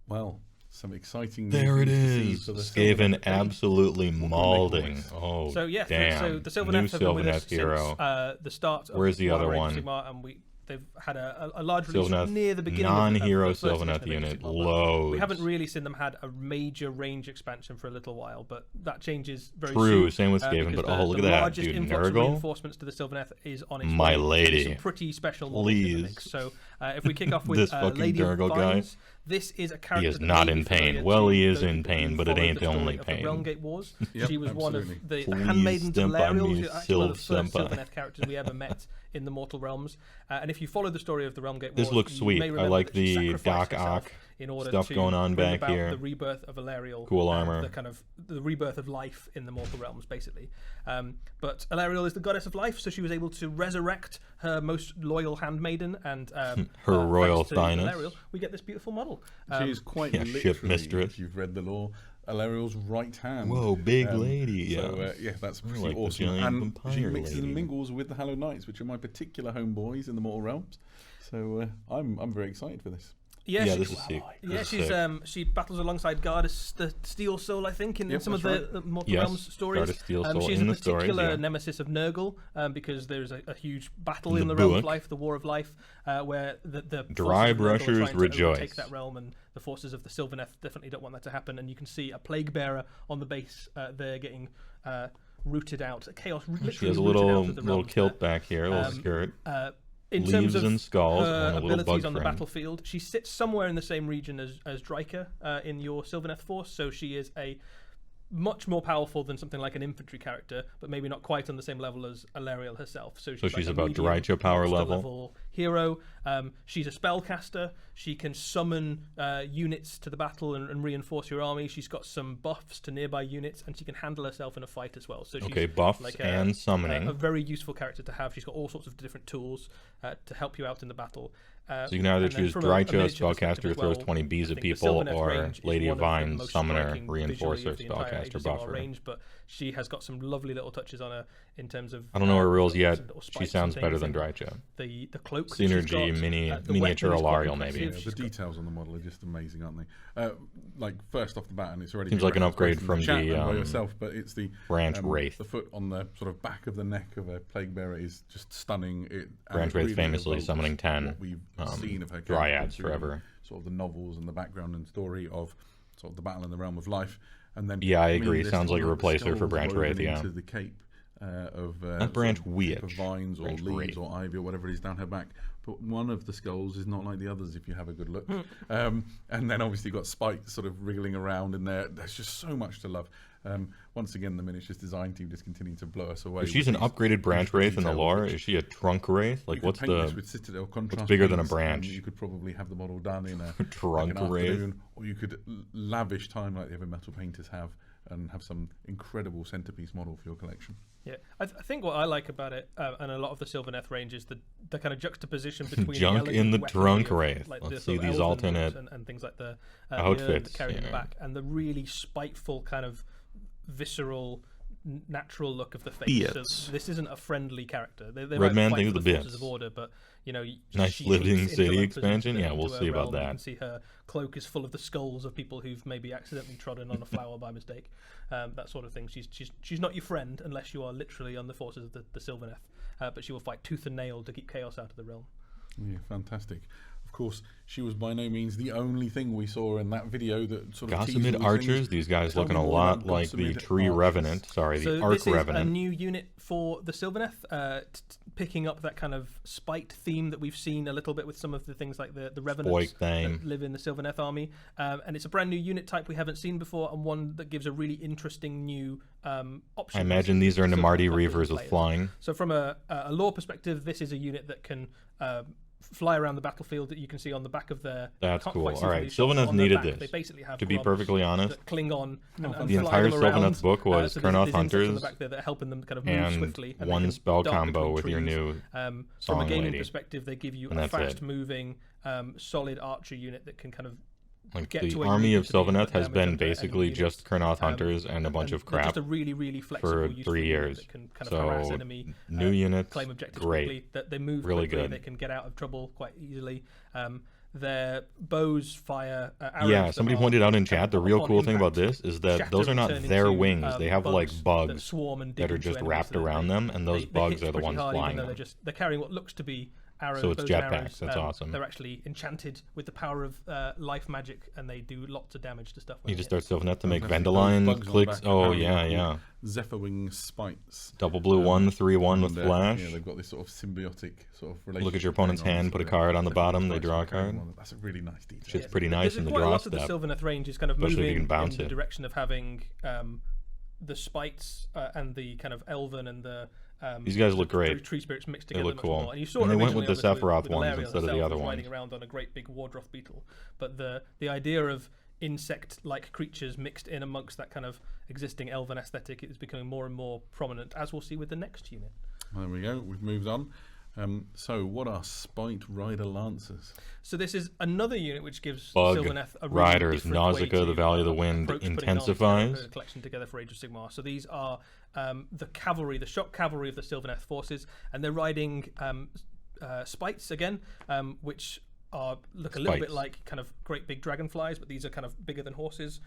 Well, some exciting There it news to see is. for the Skaven Sylvanas. absolutely What can they maulding. voice? Oh, So yeah, damn. so the New Sylvaneth have been with us Sylvaneth hero. since the start. Of Where's the other Warhammer one? Age of Sigmar, and they've had a large release Sylvaneth, near the beginning. non-hero of the first Sylvaneth edition of Age of unit, Sigmar, but loads. We haven't really seen them had a major range expansion for a little while, but that changes very True, soon. same with Skaven, because but oh, look the at that, largest dude, influx of Nurgle? reinforcements to the Sylvaneth is on its My way. lady. Some pretty special models in the Please. mix. So if we kick off with This fucking Lady of Nurgle guy. Vines, this is a character He is that not may in be familiar pain. Well, to he is those in who pain, but it followed ain't the story only of pain. The Realmgate Wars. Yep, She was one of absolutely. the Please handmaidens of dump on Alariel, me, who actually one of the Sylv first Senpai. Sylvaneth characters we ever met in the Mortal Realms. And if you follow the story of the Realmgate This Wars, looks you sweet. may I remember like that she the sacrificed Doc herself Ock in order stuff to going on bring back about here. the rebirth of Alariel, Cool armor. the kind of the rebirth of life in the Mortal Realms, basically. But Alariel is the goddess of life, so she was able to resurrect her most loyal handmaiden, and Her royal thanks to thyness. Alariel, we get this beautiful model. She is quite Yeah, ship literally, mistress. if you've read the lore, Alariel's right hand. Whoa, big lady, So, yeah. yeah, that's I pretty like the awesome. giant And she vampire mixes lady. and mingles with the Hallowed Knights, which are my particular homeboys in the Mortal Realms. So I'm very excited for this. Yeah, Yeah, she, this is sick. yeah, This is she's sick. She battles alongside Gardas the Steel Soul, I think, in some of that's the Mortal Yes, Realms stories. Gardas Steel Soul she's in a the stories, particular yeah. nemesis of Nurgle, because there's a huge battle In in the the realm of book. life, the War of Life, where the Dry forces of Nurgle are brushers trying to rejoice. overtake that realm, and the forces of the Sylvaneth definitely don't want that to happen. And you can see a plague bearer on the base there getting rooted out. Chaos literally She has a rooted out little of the little realms kilt there. back here, a little skirt. In Leaves terms of and skulls her and a little abilities bug on the friend. battlefield, she sits somewhere in the same region as Dryka in your Sylvaneth force, so she is a much more powerful than something like an infantry character, but maybe not quite on the same level as Alariel herself. So she's, she's like a about medium Drycha power monster level. hero. She's a spellcaster. She can summon units to the battle and reinforce your army. She's got some buffs to nearby units, and she can handle herself in a fight as well. So she's Okay, buffs like and summoning. a very useful character to have. She's got all sorts of different tools to help you out in the battle. So you can either and then choose from a Drycha, miniature spellcaster, perspective who as throws well, 20 bees I at think the people, Sylvaneth or range is Lady one of the Vines, most summoner, striking visually reinforcer, of the entire spellcaster, Age of Sigmar buffer. range, but she has got some lovely little touches on her in terms of I don't know her rules yet. little She spikes sounds and better things, than and Drycha. the cloak that she's Synergy, got, the miniature weapon is quite Alariel, maybe. impressive. Yeah, She's the got- details on the model are just amazing, aren't they? Like first off the bat, and it's already Seems been like an referenced upgrade both in from chat the, and by yourself, but it's the Branch Wraith. The foot on the sort of back of the neck of a plague bearer is just stunning. Branch Wraith famously evokes summoning 10 what we've seen of her dryads character through forever. Sort of the novels and the background and story of sort of the battle in the realm of life, and then Yeah, I mean, agree. this Sounds like a sort of replacer for skulls Branch woven Wraith, yeah. into the cape of Not Branch sort of Witch. cape of vines or Branch leaves Wraith. or ivy or whatever it is down her back. But one of the skulls is not like the others if you have a good look. And then obviously you've got spikes sort of wriggling around in there. There's just so much to love. Once again, the miniatures design team just continue to blow us away. If she's an with these upgraded Branch extra Wraith in the details, lore, which is she a Trunk Wraith? you Like, could what's paint this the... with Citadel contrast bigger than a paints, branch? and you could probably have the model done in a Trunk like an Wraith? afternoon, or you could lavish time like the other metal painters have and have some incredible centerpiece model for your collection. Yeah, I think what I like about it, and a lot of the Sylvaneth range, is the kind of juxtaposition between Junk the in the elegant Trunk weaponry of, Wraith. like, Let's the see sort of these elven alternate moves and things like the outfits, that carry in the yeah. back, and the really spiteful kind of visceral, natural look of the face. Beards. So this isn't a friendly character. They Red might Man fight thinks for the the forces beards. of order, but you know, Nice she living hates city intellect expansion? into Yeah, we'll her see about realm. You that. can see her cloak is full of the skulls of people who've maybe accidentally trodden on a flower by mistake. That sort of thing. She's not your friend unless you are literally on the forces of the Sylvaneth, but she will fight tooth and nail to keep chaos out of the realm. Yeah, fantastic. Of course, she was by no means the only thing we saw in that video that sort of teased all Gossamed these Archers, things. these guys Tell looking me a more lot about like the Gossamed Tree Archers. Revenant. Sorry, So the Arc this is a Revenant. new unit for the Sylvaneth, picking up that kind of spite theme that we've seen a little bit with some of the things like the Revenants Spoik theme. that live in the Sylvaneth army. And it's a brand new unit type we haven't seen before, and one that gives a really interesting new option. I imagine these are for Namarti Sylvaneth Reavers with players. flying. So from a lore perspective, this is a unit that can fly around the battlefield that you can see on the back of their... That's can't cool. quite see All from right, these shots, Sylvaneth on their needed back, this. They basically have To be grubs perfectly honest, that cling on and the fly entire them Sylvaneth around. book was So there's Kurnoth these insects on Hunters the back there that are helping them kind of move and swiftly. And they one can spell dart combo between with your trees. new From a song gaming lady. perspective, they give you And a that's it. fast-moving, solid archer unit that can kind of Like, get the to where you army need of to be and Sylvaneth put has damage been onto enemy basically units. just Kurnoth Hunters and a bunch of they're crap just a really, really flexible, for useful 3 unit years. that can kind of harass So, enemy, new units, claim objectives great. quickly. That they move Really quickly. good. They can get out of trouble quite easily. Their bows fire arrows. Yeah, that somebody are pointed out in kind chat, of the real upon cool thing impact about this is that shatter those are and not turn their into, wings. They have like that bugs swarm and dig that are into just enemies wrapped so that around them, and those they bugs hit are the pretty ones hard, even flying though them. they're carrying what looks to be arrows. So it's bows and jetpacks, arrows. that's awesome. They're actually enchanted with the power of life magic, and they do lots of damage to stuff. when You they just hit. start Sylvaneth to make Those Vendaline bugs on the clicks. back Oh, apparently yeah, are yeah. called Zephyrwing Spites. Double blue 1/3/1 with And, flash. Yeah, they've got this sort of symbiotic sort of relationship. Look at your opponent's going on, hand, so put a they're card on the definitely bottom, they spites draw a for carrying card. one. That's a really nice detail. Shit's pretty nice in the quite a draw lot of the step. Sylvaneth range is kind of Especially if you moving can bounce in the it. direction of having the spites and the kind of elven and the These guys look great. Tree spirits mixed They together. look much cool. more. And you saw And it they went with originally, the obviously, Sephiroth with ones Alariel instead of the herself other riding ones. around on a great big Wardroth beetle. But the idea of insect-like creatures mixed in amongst that kind of existing elven aesthetic is becoming more and more prominent, as we'll see with the next unit. There we go. We've moved on. So, what are Spite Rider Lancers? So this is another unit which gives Bug Sylvaneth a really Riders, different way Nausicaa, to the Valley of the Wind approach putting intensifies. a collection together for Age of Sigmar. So these are the cavalry, the shock cavalry of the Sylvaneth forces, and they're riding spites again, which look a little bit Spikes. like kind of great big dragonflies, but these are kind of bigger than horses.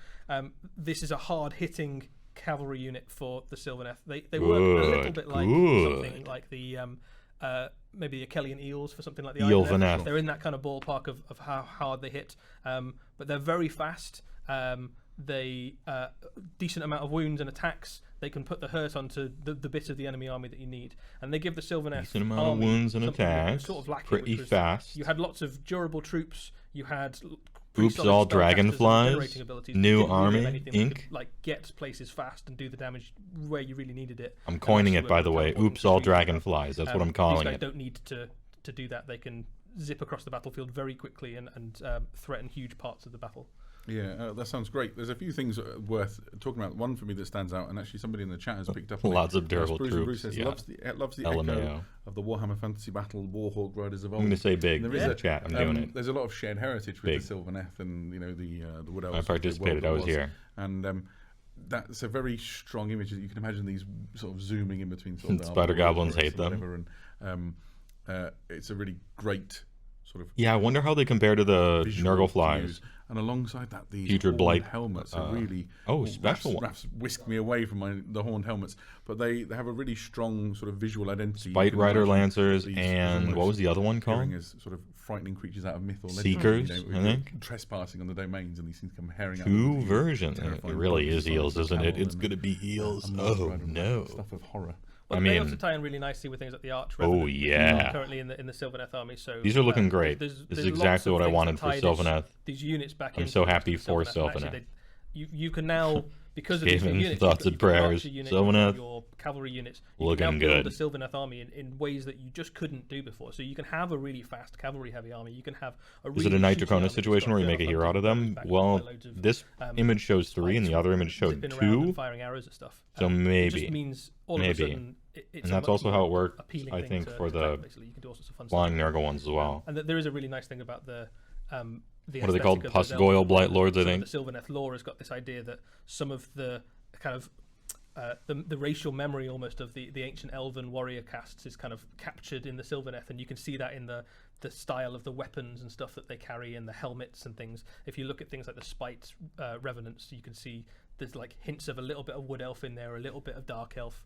This is a hard-hitting cavalry unit for the Sylvaneth. They work a little bit like something like the maybe the Achillean eels for something like the Eelvaneth. They're in that kind of ballpark of how hard they hit, but they're very fast. They decent amount of wounds and attacks. They can put the hurt onto the bit of the enemy army that you need, and they give the Sylvaneth Decent amount of army wounds and something that was attacks. sort of lacking, Pretty which was fast. You had lots of durable troops. You had Oops, all dragonflies. New army, ink. Like get places fast and do the damage where you really needed it. I'm coining it, by the way. Oops, all dragonflies. That's what I'm calling these guys it. don't need to do that. They can zip across the battlefield very quickly and threaten huge parts of the battle. Yeah, that sounds great. There's a few things worth talking about. One for me that stands out, and actually somebody in the chat has picked up on Lots it. of durable Bruce, troops. Bruce says, Yeah. loves the LMAO. echo of the Warhammer Fantasy Battle Warhawk Riders of Old. I'm going to say big And in there the is chat. I'm doing it. There's a lot of shared heritage with Big. the Sylvaneth and the Wood Elves. I participated. I was here. And that's a very strong image. You can imagine these sort of zooming in between. Sort of Spider the goblins hate or them. whatever, and it's a really great sort of Yeah, I wonder how they compare to the visual Nurgle to flies. use. And alongside that, these Putrid horned Blight, helmets are really special ones. Raph's whisked me away from the horned helmets, but they have a really strong sort of visual identity. Spite You can Rider imagine Lancers these and almost what was the other one called? appearing as sort of frightening creatures out of myth or legend. Seekers, who I think. trespassing on the domains, and these things come herring out. Two with versions. It terrifying really bugs is the size eels, of a isn't it? towel It's and, going to be eels. Monster Oh, Rider and no. stuff of horror. Well, I they mean- also tie in really nicely with things like the Arch Oh, Revenant, yeah. currently in the Sylvaneth army. So These are looking great. There's This is lots exactly of what I things wanted that for tie Sylvaneth. these units back. I'm into so happy the for Sylvaneth. And Sylvaneth. actually you can now, because of these new Skaven, units, thoughts you've and got your prayers. archer unit, Sylvaneth, you've got your cavalry units, you looking can now build good. a Sylvaneth army in ways that you just couldn't do before. So you can have a really fast cavalry heavy army. You can have a really Is it a Knight shooty army Draconis that's situation got where you make a hero out of them? backed by Well, loads of, this image shows 3 and the other image showed zipping around and 2. firing arrows at stuff. So It maybe. just means all of a Maybe. sudden it's And a that's much also how more it works, appealing I thing think, to for play, the basically. You can do all sorts of fun Flying stuff. Nurgle ones as well. And there is a really nice thing about the What are they called? aesthetic of those Pusgoyle elves. Blight Lords, I Sort of think. The Sylvaneth lore has got this idea that some of the kind of the racial memory almost of the ancient elven warrior castes is kind of captured in the Sylvaneth, and you can see that in the style of the weapons and stuff that they carry and the helmets and things. If you look at things like the Spite Revenants, you can see there's like hints of a little bit of wood elf in there, a little bit of dark elf.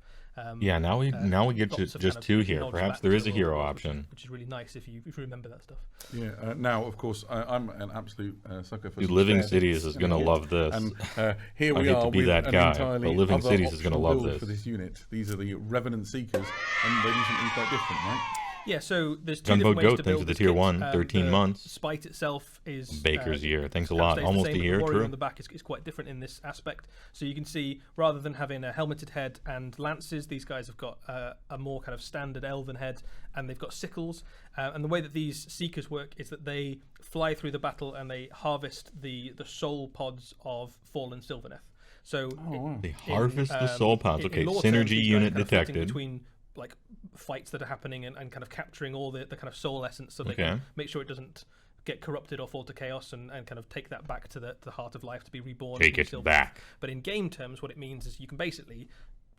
Yeah, now we get to lots of just kind of 2 here. nods Perhaps back there to is a the hero lore, option. which is really nice if you remember that stuff. Yeah. Now, of course, I'm an absolute sucker for Dude, some Living shared Cities is going to unit. love this. And here I we hate are to be with that an guy, entirely but Living other Cities is gonna optional love build this. for this unit. These are the Revenant Seekers, and they do something quite different, right? Yeah, so there's two Gunboat different ways Goat, to thanks build to the this tier kit. 1, 13 the months. Spite itself is Baker's year. Thanks a kind of lot. stays the Almost same, a but year, the warrior true. on the back is quite different in this aspect. So you can see, rather than having a helmeted head and lances, these guys have got a more kind of standard elven head, and they've got sickles. And the way that these Seekers work is that they fly through the battle and they harvest the soul pods of fallen Sylvaneth. So They harvest the soul pods. Okay, lore terms, synergy these guys are unit kind of flitting detected. between like fights that are happening and kind of capturing all the kind of soul essence, so they Okay. can make sure it doesn't get corrupted or fall to chaos, and kind of take that back to the heart of life to be reborn. Take in it Sylvaneth. back. But in game terms, what it means is you can basically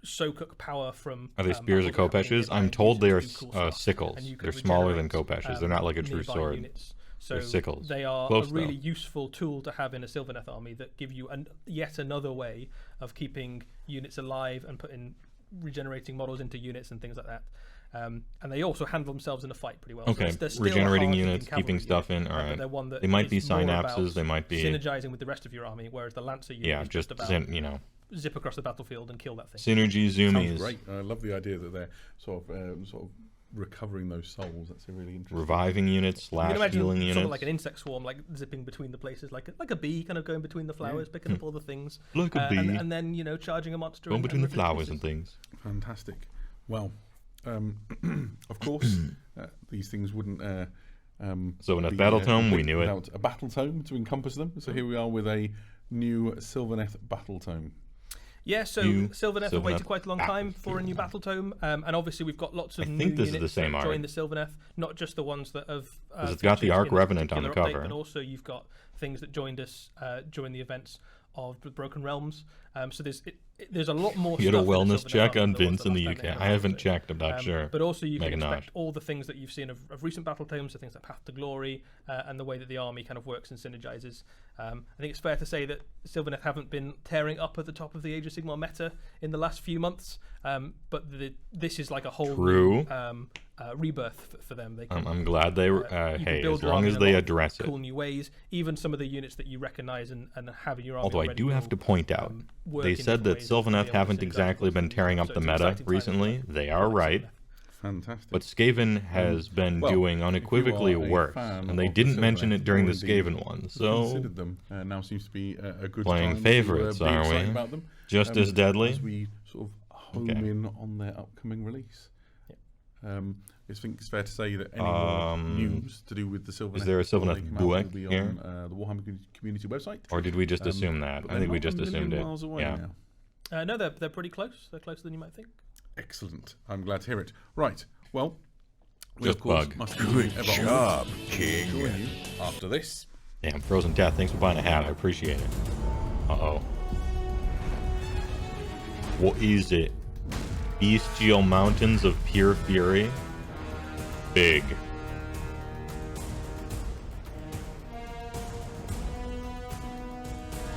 soak up power from. Are they spears or battles happening kopeshes? nearby I'm and told use it they are to do cool stuff. sickles. And you can They're smaller than regenerate, kopeshes. They're not like a true nearby sword. units. So They're sickles. they are Close, a really though. useful tool to have in a Sylvaneth army that give you yet another way of keeping units alive and putting regenerating models into units and things like that. And they also handle themselves in a fight pretty well. Okay, So they're still a regenerating hard-hitting units, keeping cavalry stuff unit, in. but Alright. they're one that They might be is more about synapses. They might be. synergizing with the rest of your army, whereas the Lancer unit Yeah, is just about zip across the battlefield and kill that thing. synergy Sounds zoomies. great. I love the idea that they're sort of recovering those souls. That's a really interesting. Reviving units You can / imagine healing sort units. of like an insect swarm, like zipping between the places, like a bee, kind of going between the flowers, picking up all the things, Like a bee. and then charging a monster. Going and between the ripping it to flowers pieces. and things. Fantastic. Well, of course, these things wouldn't. So in a be, battle tome, we complete knew it. without a battle tome to encompass them. So here we are with a new Sylvaneth battle tome. Yeah, so New Sylvaneth have waited Sylvaneth quite a long time for a new battle tome, and obviously we've got lots of I new think this is units the same that art. join the Sylvaneth, not just the ones that have. It's got the featured Arc in this Revenant on the particular update, cover. but also you've got things that joined us during the events of the Broken Realms. So there's there's a lot more. You had a stuff in the wellness Sylvan check Army on than there was Vince the in the last time they UK. had I haven't it. checked. I'm not sure. But also, you can Meganaj. expect all the things that you've seen of recent battle tomes, so things like Path to Glory, and the way that the army kind of works and synergizes. I think it's fair to say that Sylvaneth haven't been tearing up at the top of the Age of Sigmar meta in the last few months, but this is like a whole new, rebirth for them. They can, I'm glad they were. Hey, as long as they address it. Cool new ways. Even some of the units that you recognize and have in your army. Although I do have to point out, they said that Sylvaneth haven't exactly been tearing up the meta recently. They are right. Fantastic. But Skaven has been doing unequivocally worse, and they didn't mention it during the Skaven one. So considered them. Now seems to be a good playing time favorites, to be are excited we? about them. Just as deadly. As we sort of home in on their upcoming release. I think it's fair to say that any more news to do with the Sylvaneth. Is there a Sylvaneth will Buek be here? on the Warhammer community website. Or did we just assume that? I think we just assumed it. Yeah. No, they're pretty close. They're closer than you might think. Excellent. I'm glad to hear it. Right. Well, we Just of course bug. must Good job, King. join you after this. Damn, Frozen Death, thanks for buying a hat. I appreciate it. Uh-oh. What is it? Bestial Mountains of Pure Fury? Big.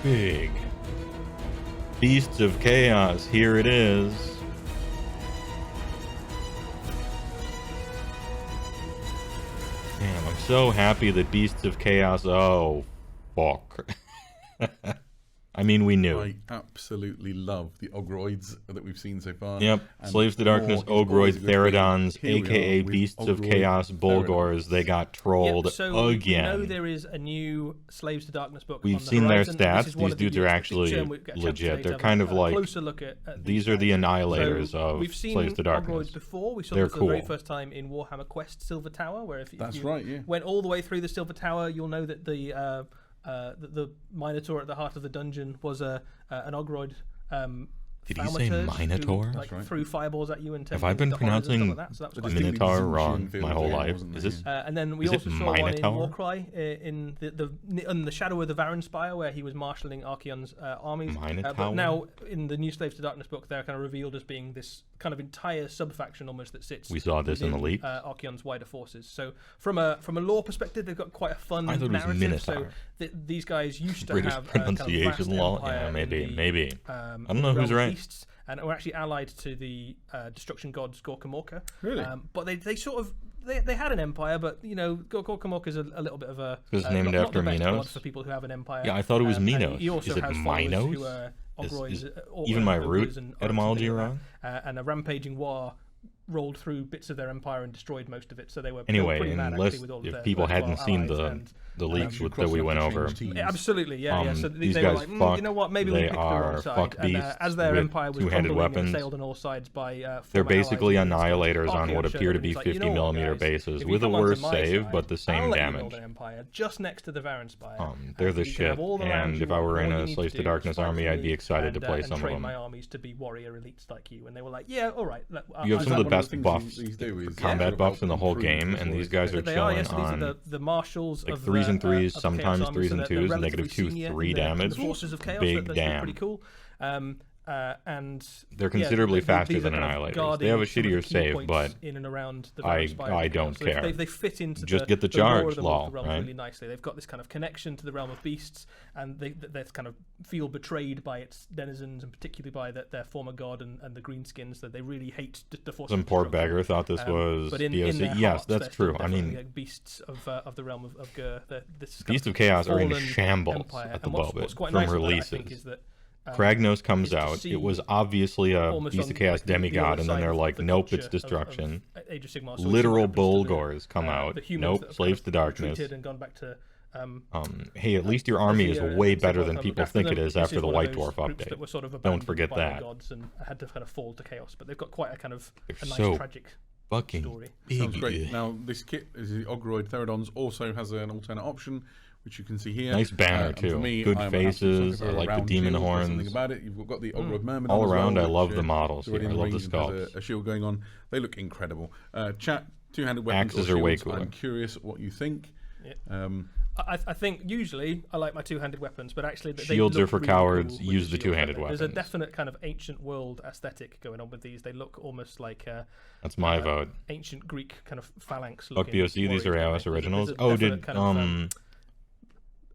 Big. Beasts of Chaos, here it is. Damn, I'm so happy that Beasts of Chaos... Oh, fuck. I mean, we knew. I absolutely love the Ogroids that we've seen so far. Yep. And Slaves to Darkness, more is always Ogroid, a good thing. Theridons, Here we are aka with Beasts of Ogroid Chaos, Bulgors. Theridons. They got trolled So we again. know there is a new Slaves to Darkness book. We've on the seen their horizon. This stats. is one These of the dudes are units that actually feature, and we'll get a chance legit. today to They're have kind of a like... closer look at These are the annihilators of we've seen Slaves to Darkness. Ogroids before. We saw They're them for the very cool. first time in Warhammer Quest Silver Tower, where if That's you right, yeah. went all the way through the Silver Tower, you'll know that the Minotaur at the heart of the dungeon was an Ogroid. Did he say Minotaur? Like, right. threw fireballs at you and Have I been pronouncing like that, so that was quite Minotaur Distinctly wrong Zinchian feel my whole to it, life? wasn't Is there? this... and then we Is it also saw one in Minotaur? Warcry in the Shadow of the Varanspire, where he was marshalling Archeon's armies. Minotaur? But now in the new Slaves to Darkness book, they're kind of revealed as being this kind of entire sub-faction almost that sits. We saw this in the within, leak. Archeon's wider forces. So from a lore perspective, they've got quite a fun I thought it was narrative. Minotaur. So these guys used to British have pronunciation kind of law? vast empire Yeah, maybe, in the, maybe. I don't know realm who's of right. beasts, and were actually allied to the destruction gods Gorkamorka. Really? But they sort of they had an empire, but you know Gorkamorka is a little bit of a It's named not after the best god Minos? for people who have an empire. Yeah, I thought it was and Minos. He also Is it has followers Minos? who are Is Ogroids, even my ogres root and etymology orcs, wrong? and a rampaging war rolled through bits of their empire and destroyed most of it. So they were Anyway, pretty mad, unless actually, with all of if their people hadn't erstwhile seen allies the leaks you that we went cross-reference over, teams. Absolutely, yeah. So these they guys were like, fuck. you know what? Maybe They we picked the are wrong side. fuck And, beasts as their with empire was two-handed crumbling and weapons. assailed on all sides by they're former basically allies, annihilators on Archeon what showed appear to them, be he's like, you 50 know what, millimeter guys? bases If you with a come onto worse my save, side, but the I'll same let you damage. build an empire just next to the Varanspire. They're And the you can have shit, all the lands and you if I want. were in All you a need to Slaves to do is Darkness fight army, for I'd me be excited to and, play and some of train them. my armies to be warrior elites like you. And they were like, yeah, all right. You have Is some that of the one best things buffs, these do is combat sort of buffs in the help whole improve game, the and these story? guys are They are, chilling yes. These are on the marshals like of 3s and 3s, of the sometimes Chaos 3s Army, and so they're 2s, relatively negative 2, senior 3 in the damage. Forces of Chaos. Big That's damn. pretty cool. And They're considerably faster these are than kind of Annihilators. They have a guarding some of the shittier key save, points but in and around the I Varanspire don't so care. They fit into Just get the lore charge, of the lol, realms right? really nicely. They've got this kind of connection to the realm of beasts, and they kind of feel betrayed by its denizens, and particularly by their former god and the greenskins. That they really hate the forces. Some of poor destruction. beggar thought this was But in DLC. their Yes, hearts, that's they're still true. I mean, definitely, like, beasts of the realm of Gur. This kind Beasts of Chaos are in fallen shambles empire. at the And what's moment quite from nice about that, I releases. think, is that Kragnos comes is to out. see It was obviously a almost Beast on, of Chaos like, the demigod, other and then side they're of like, the nope, culture it's of destruction. Age of Sigmar. So Literal what happens to Bulgors come out. the humans Nope, that have slaves kind to of darkness. retreated and gone back to Hey, at least your army is way better than Sigmar people after think them. it is This after the one of White those Dwarf groups update. that were sort of Don't abandoned forget by that. the gods and had to kind of fall to chaos. But they've got quite a kind of They're a nice so tragic fucking story. Sounds great. big. Now, this kit is the Ogroid Theridons, also has an alternate option, which you can see here. Nice banner, And too. For me, Good I'm an absolute faces. sucker for I like the round demon shield. There's horns. Something about it. You've got the Ogroid Myrmidon All as well, around, I which, love the models is already here. I in love the range and has sculpts. a shield going on. They look incredible. Chat, two-handed weapons Axes or are way shields. cooler. I'm curious what you think. Yep. I think usually I like my two-handed weapons, but actually they Shields are look for really cowards, cool with use the shield, two-handed don't they? There's a weapons. definite kind of ancient world aesthetic going on with these. They look almost like That's my vote. ancient Greek kind of phalanx. Fuck looking BOC, these are warriors, AOS don't they? originals. There's a Oh, definite did kind of,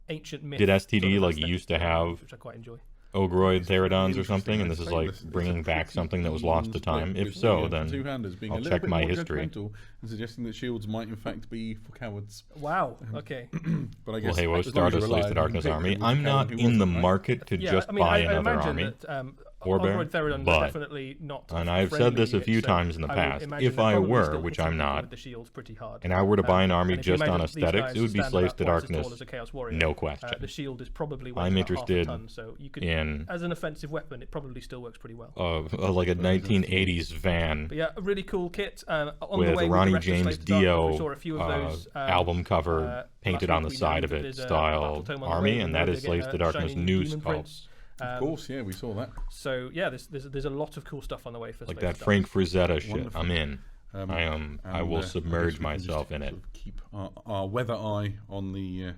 ancient myth did STD sort of like aesthetic used to going on, have which I quite enjoy. Ogroid Therodons or Interesting. something, and I'd this is say like it's a bringing back pretty something that was lost to even time? split If with so, the then two-handers being I'll a little check bit my more history. judgmental and suggesting that shields might in fact be for cowards. Wow. Okay. But I Will guess Heywoah as long as start you a rely Slaves on to Darkness pick army? who was I'm a not coward, who in the wasn't, right? market to Yeah, just I mean, buy I another imagine army. that Warbear, Ogroid Therodons but- are definitely not. and I've said friendly this a yet, few so times in the I would past. imagine If they're I probably were, still which hitting I'm people not, with the shields pretty hard. and I were to buy an army And if you just on imagine these aesthetics, guys it would be stand Slaves about to twice as tall Darkness. as a Chaos Warrior. No question. The shield is probably I'm weighs about interested half a ton, so you could, in as an offensive weapon, it probably still works pretty well. like a 1980s van But yeah, a really cool kit. On the with way Ronnie with the rest of James Slaves to Darkness, we Dio saw a few of those, album cover painted last on the week we side know of that it there's a style battle tome on the army, way, and we that know is they Slaves get to a Darkness shiny news demon pulse. prince. Of course, yeah, we saw that. So yeah, there's a lot of cool stuff on the way for Like Slaves that to Frank Frazetta shit. Wonderful. I'm in. I And, will I guess submerge we can myself just in it. sort of keep our weather eye on the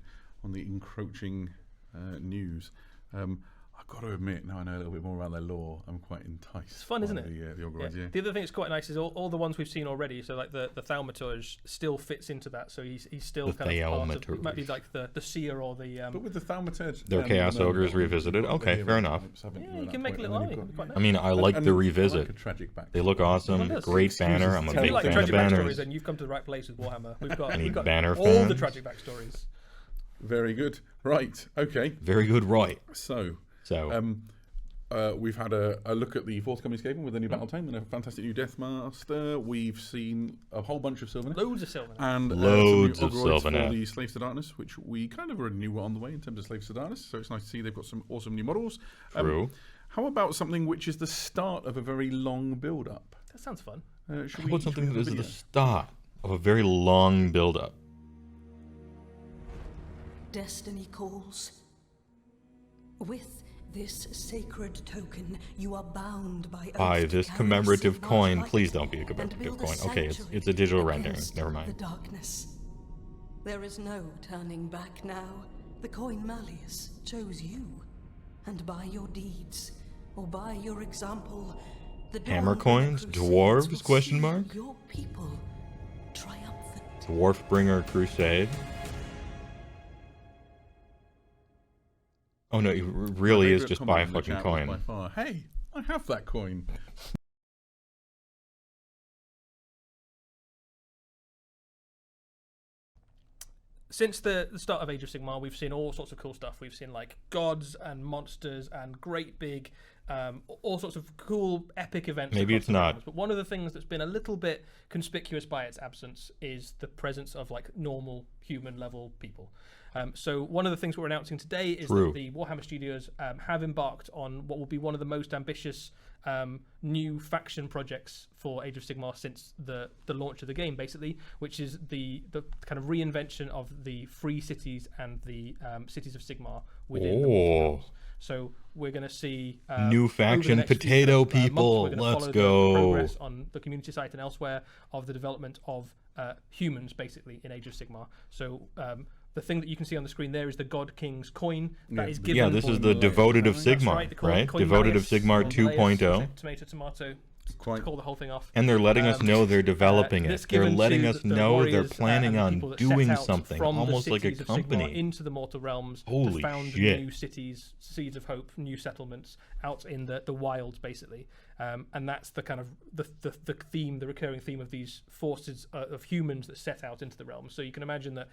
encroaching news. I've got to admit, now I know a little bit more about their lore, I'm quite enticed. It's fun, isn't it? The Ogroids, yeah. The other thing that's quite nice is all the ones we've seen already. So like the Thaumaturge still fits into that. So he's still The kind of part of, Thaumaturge. it might be like the seer or the. But with the Thaumaturge, Their Chaos Ogres revisited. Okay, fair enough. Yeah, you can make a little army. Quite nice. I mean, I like the revisit. Like a tragic back. They look awesome. Well, that's Great excuses banner. to I'm a tell If big you like fan of tragic backstories, banners. then you've come to the right place with Warhammer. We've got, Any we've got banner all the fans? tragic backstories. Very good. Right. Okay. Very good, right? So. So We've had a look at the forthcoming Skaven with a new battle tome and a fantastic new Deathmaster. We've seen a whole bunch of Sylvanas. Loads of Sylvanas. And Loads some of new Ogroids Sylvanas. for the Slaves to Darkness, which we kind of already knew were on the way in terms of Slaves to Darkness. So it's nice to see they've got some awesome new models. true. How about something which is the start of a very long build-up? That sounds fun. Should How we- about should we something have that a is the video? start of a very long build-up? Destiny calls. With this sacred token, you are bound by By oath to this carry commemorative Sigmar's coin. light Please don't be a and commemorative build a coin. Okay, it's sanctuary a digital rendering. against Never The mind. darkness. There is no turning back now. The coin Malleus chose you, and by your deeds, or by your example, the Hammer dawn of the coins? Crusades Dwarves? will Question see mark? Your people triumphant. Dwarfbringer Crusade. Oh no, it really My is favourite just buy a comment in the fucking chat was coin. by far, hey, I have that coin. Since the start of Age of Sigmar, we've seen all sorts of cool stuff. We've seen like gods and monsters and great big, all sorts of cool epic events. Maybe across it's the not. realms. But one of the things that's been a little bit conspicuous by its absence is the presence of like normal human level people. So one of the things we're announcing today is True. that the Warhammer Studios have embarked on what will be one of the most ambitious new faction projects for Age of Sigmar since the launch of the game, basically, which is the kind of reinvention of the free cities and the cities of Sigmar within the Mortal Oh. Realms. So we're going to see New over the faction next few potato months, people. we're gonna Let's follow the go. progress on the community site and elsewhere of the development of humans, basically, in Age of Sigmar. So the thing that you can see on the screen there is the God King's coin that is given. Yeah, this is the Devoted of That's Sigmar, right? The right? coin Devoted of Malleus, Sigmar or 2.0. Malleus, tomato, tomato. To call the whole thing off. And they're letting us know they're developing that's it. They're given letting to us the know they're warriors, planning and the on people that set doing out something, from the almost like a cities of Sigmar company. into the mortal realms Holy to found shit. new cities, seeds of hope, new settlements out in the wilds, basically. And that's the kind of the theme, the recurring theme of these forces of humans that set out into the realms. So you can imagine that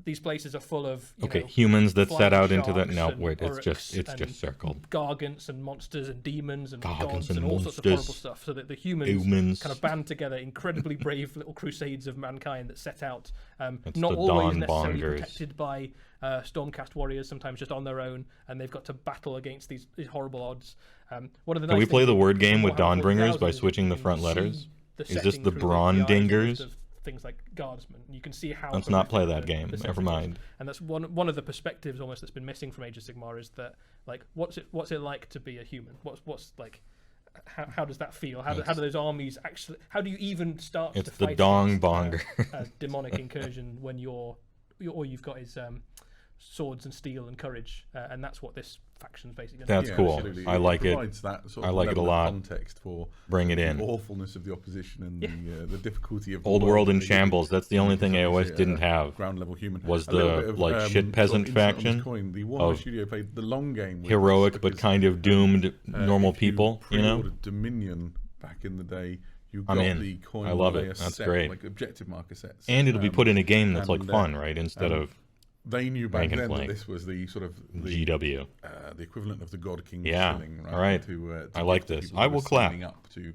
these places are full of humans that set flying out into the sharks and wait, it's orcs just and circled. gargants and monsters and demons and Gargants gods and and all sorts of horrible monsters. stuff. So that the humans Humans. kind of band together, incredibly brave little crusades of mankind that set out, It's not the always Dawn necessarily Bongers. protected by Stormcast warriors, sometimes just on their own, and they've got to battle against these horrible odds. One of the Can we nice play things the word game with Warhammer Dawnbringers 40,000 by is switching the you can front see letters? the Is this setting the through Brawn eyes of Dingers? things like guardsmen. You can see how. Let's not play prolific that game. the Never setting is. mind. And that's one of the perspectives almost that's been missing from Age of Sigmar is that like what's it like to be a human? What's like how does that feel? How do those armies actually? How do you even start It's to the fight Dong against, Bonger. a demonic incursion when you're all you've got is swords and steel and courage, and that's what this faction's basically. That's cool. Absolutely. I like it. Provides that sort I of like it a level of lot. Context for Bring it in. the awfulness of the opposition and the difficulty of the Old world in that they shambles. That's the only thing give you, AOS didn't have. Ground level human Was A little the bit of, like shit sort peasant of insight on this faction coin. The Warhammer of Studio played the long game. with heroic this but because, kind of doomed normal if you people. You know. pre-ordered Dominion back in the day. You I'm got in. the coin I love layer it. That's set, great. like objective marker sets, And it'll be put in a game that's like and, fun, right? Instead of they knew back rank and then that flank. this was the sort of the GW. The equivalent of the God King Yeah, shilling, right? all right. To I like give to this. people I who will were clap. signing up to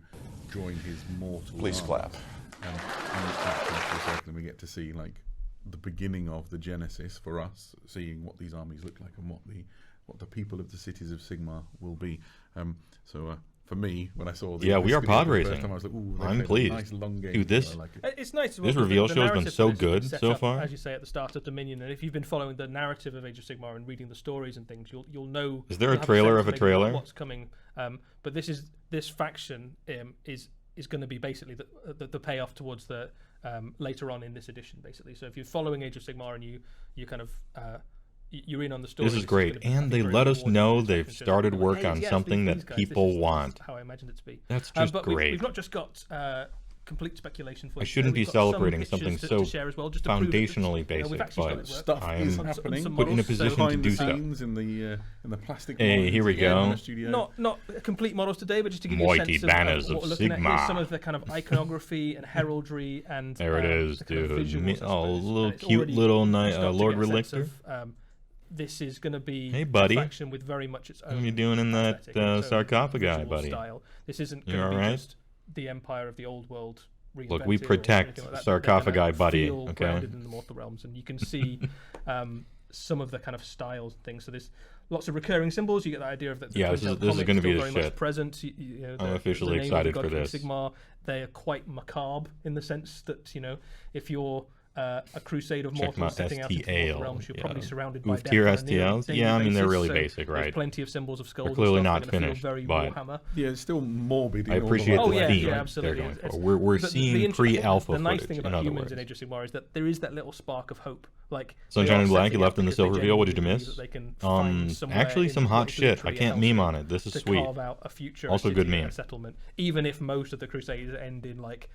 join his mortal. Please army. clap. And after a second, we get to see like the beginning of the genesis for us, seeing what these armies look like and what the people of the cities of Sigmar will be. For me, when I saw Yeah, we are pod the first racing. time, I was like, ooh, they I'm played a pleased. Nice long game. Dude, this- I like it. It's nice. This reveal show has been so good so far. As you say at the start of Dominion, and if you've been following the narrative of Age of Sigmar and reading the stories and things, you'll know. Is there a you'll have trailer sense of a maybe trailer? What's coming? But this faction is going to be basically the payoff towards the later on in this edition, basically. So if you're following Age of Sigmar and you kind of you're in on the story. This is great, and they let us know they've started work on something that people want. How I imagined it to be. That's just but great. We've not just got complete speculation for I you. shouldn't be We've got some celebrating pictures something to so share as well, just to prove that foundationally we've basic, actually but got it work. Stuff I is am happening. some put in a models, so position to Behind do the stuff. scenes in the plastic. Hey, models here we together in go. the studio. Not complete models today, but just to give you a Mighty sense banners of of what we're looking at. Here's Sigmar. some of the kind of iconography and heraldry and There it is, the kind of dude. visuals, I Oh, suppose. little And it's cute already little starting to Lord get a sense Relictor. of, this is going to be Hey, buddy. a faction with very much its own. What are you doing in that aesthetic and its own sarcophagi, visual buddy? Style. This isn't You going to be alright? just the empire of the old world. Look, we reinvented or protect anything like that. sarcophagi, They're gonna buddy, feel okay? grounded in the mortal realms, and you can see some of the kind of styles and things. So there's lots of recurring symbols. You get the idea of that. Yeah, this is gonna be the very much shit. present. I'm officially the name excited of the for God King this. Sigmar, they are quite macabre in the sense that if you're a crusade of Check mortals my setting out into the STL, mortal realms, you're probably yeah. surrounded by Oof death tier on a near STLs? daily Yeah, I mean, they're basis, really so basic, there's right? plenty of symbols of skulls. They're clearly and stuff. not They're gonna finished, feel very but Warhammer. Yeah, it's still morbid. I in all appreciate of the yeah, theme yeah, absolutely. they're going It's- for. We're But seeing the pre-alpha The nice footage, thing in about other humans words. in Age of Sigmar is that there is that little spark of hope. Like Sunshine they and are Black, you setting left out in the because silver they reveal. What did you genuinely miss? believe that they can find somewhere Actually, in some the hot history shit. I can't meme on it. This is to sweet. carve out a future Also city good and a meme. settlement, even if most of the Crusades end in like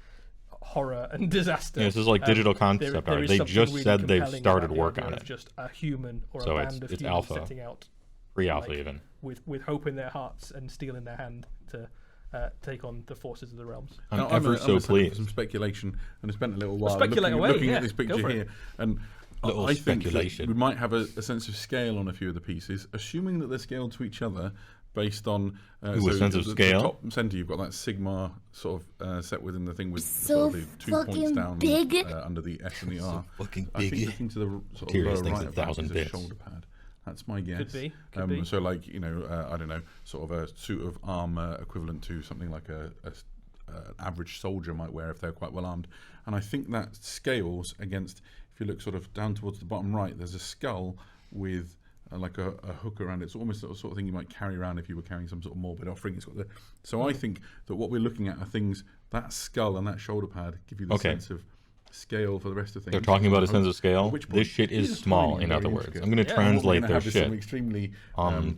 horror and disaster. Yeah, this is like digital concept there art. is They something just really said they've compelling started about the work idea on of it. Just a human or So a it's- band of it's humans alpha. setting out Pre-alpha like, even. with hope in their hearts and steel in their hand to take on the forces of the realms. I'm Now, ever a so sucker for pleased. some speculation, and I spent a little while speculate looking, away, looking yeah, at this go picture for it. here, and Little I think that speculation. we might have a sense of scale on a few of the pieces, assuming that they're scaled to each other based on Ooh, a sense of the scale? top centre, you've got that Sigma sort of set within the thing with So sort of the 2 fucking points down big. Under the S and the R. fucking I think big. looking to the sort of Curious lower things right a of that thousand is a bits. shoulder pad. That's my guess. Could be. So like I don't know, sort of a suit of armor equivalent to something like a average soldier might wear if they're quite well armed. And I think that scales against, if you look sort of down towards the bottom right, there's a skull with like a hook around it. It's almost the sort of thing you might carry around if you were carrying some sort of morbid offering. It's got so I think that what we're looking at are things, that skull and that shoulder pad give you the Okay. sense of scale for the rest of things. They're talking about a sense of scale. At which point, This shit these is are small, tiny and in very other words. intricate. I'm going to Yeah. translate What we're their gonna have is some shit. extremely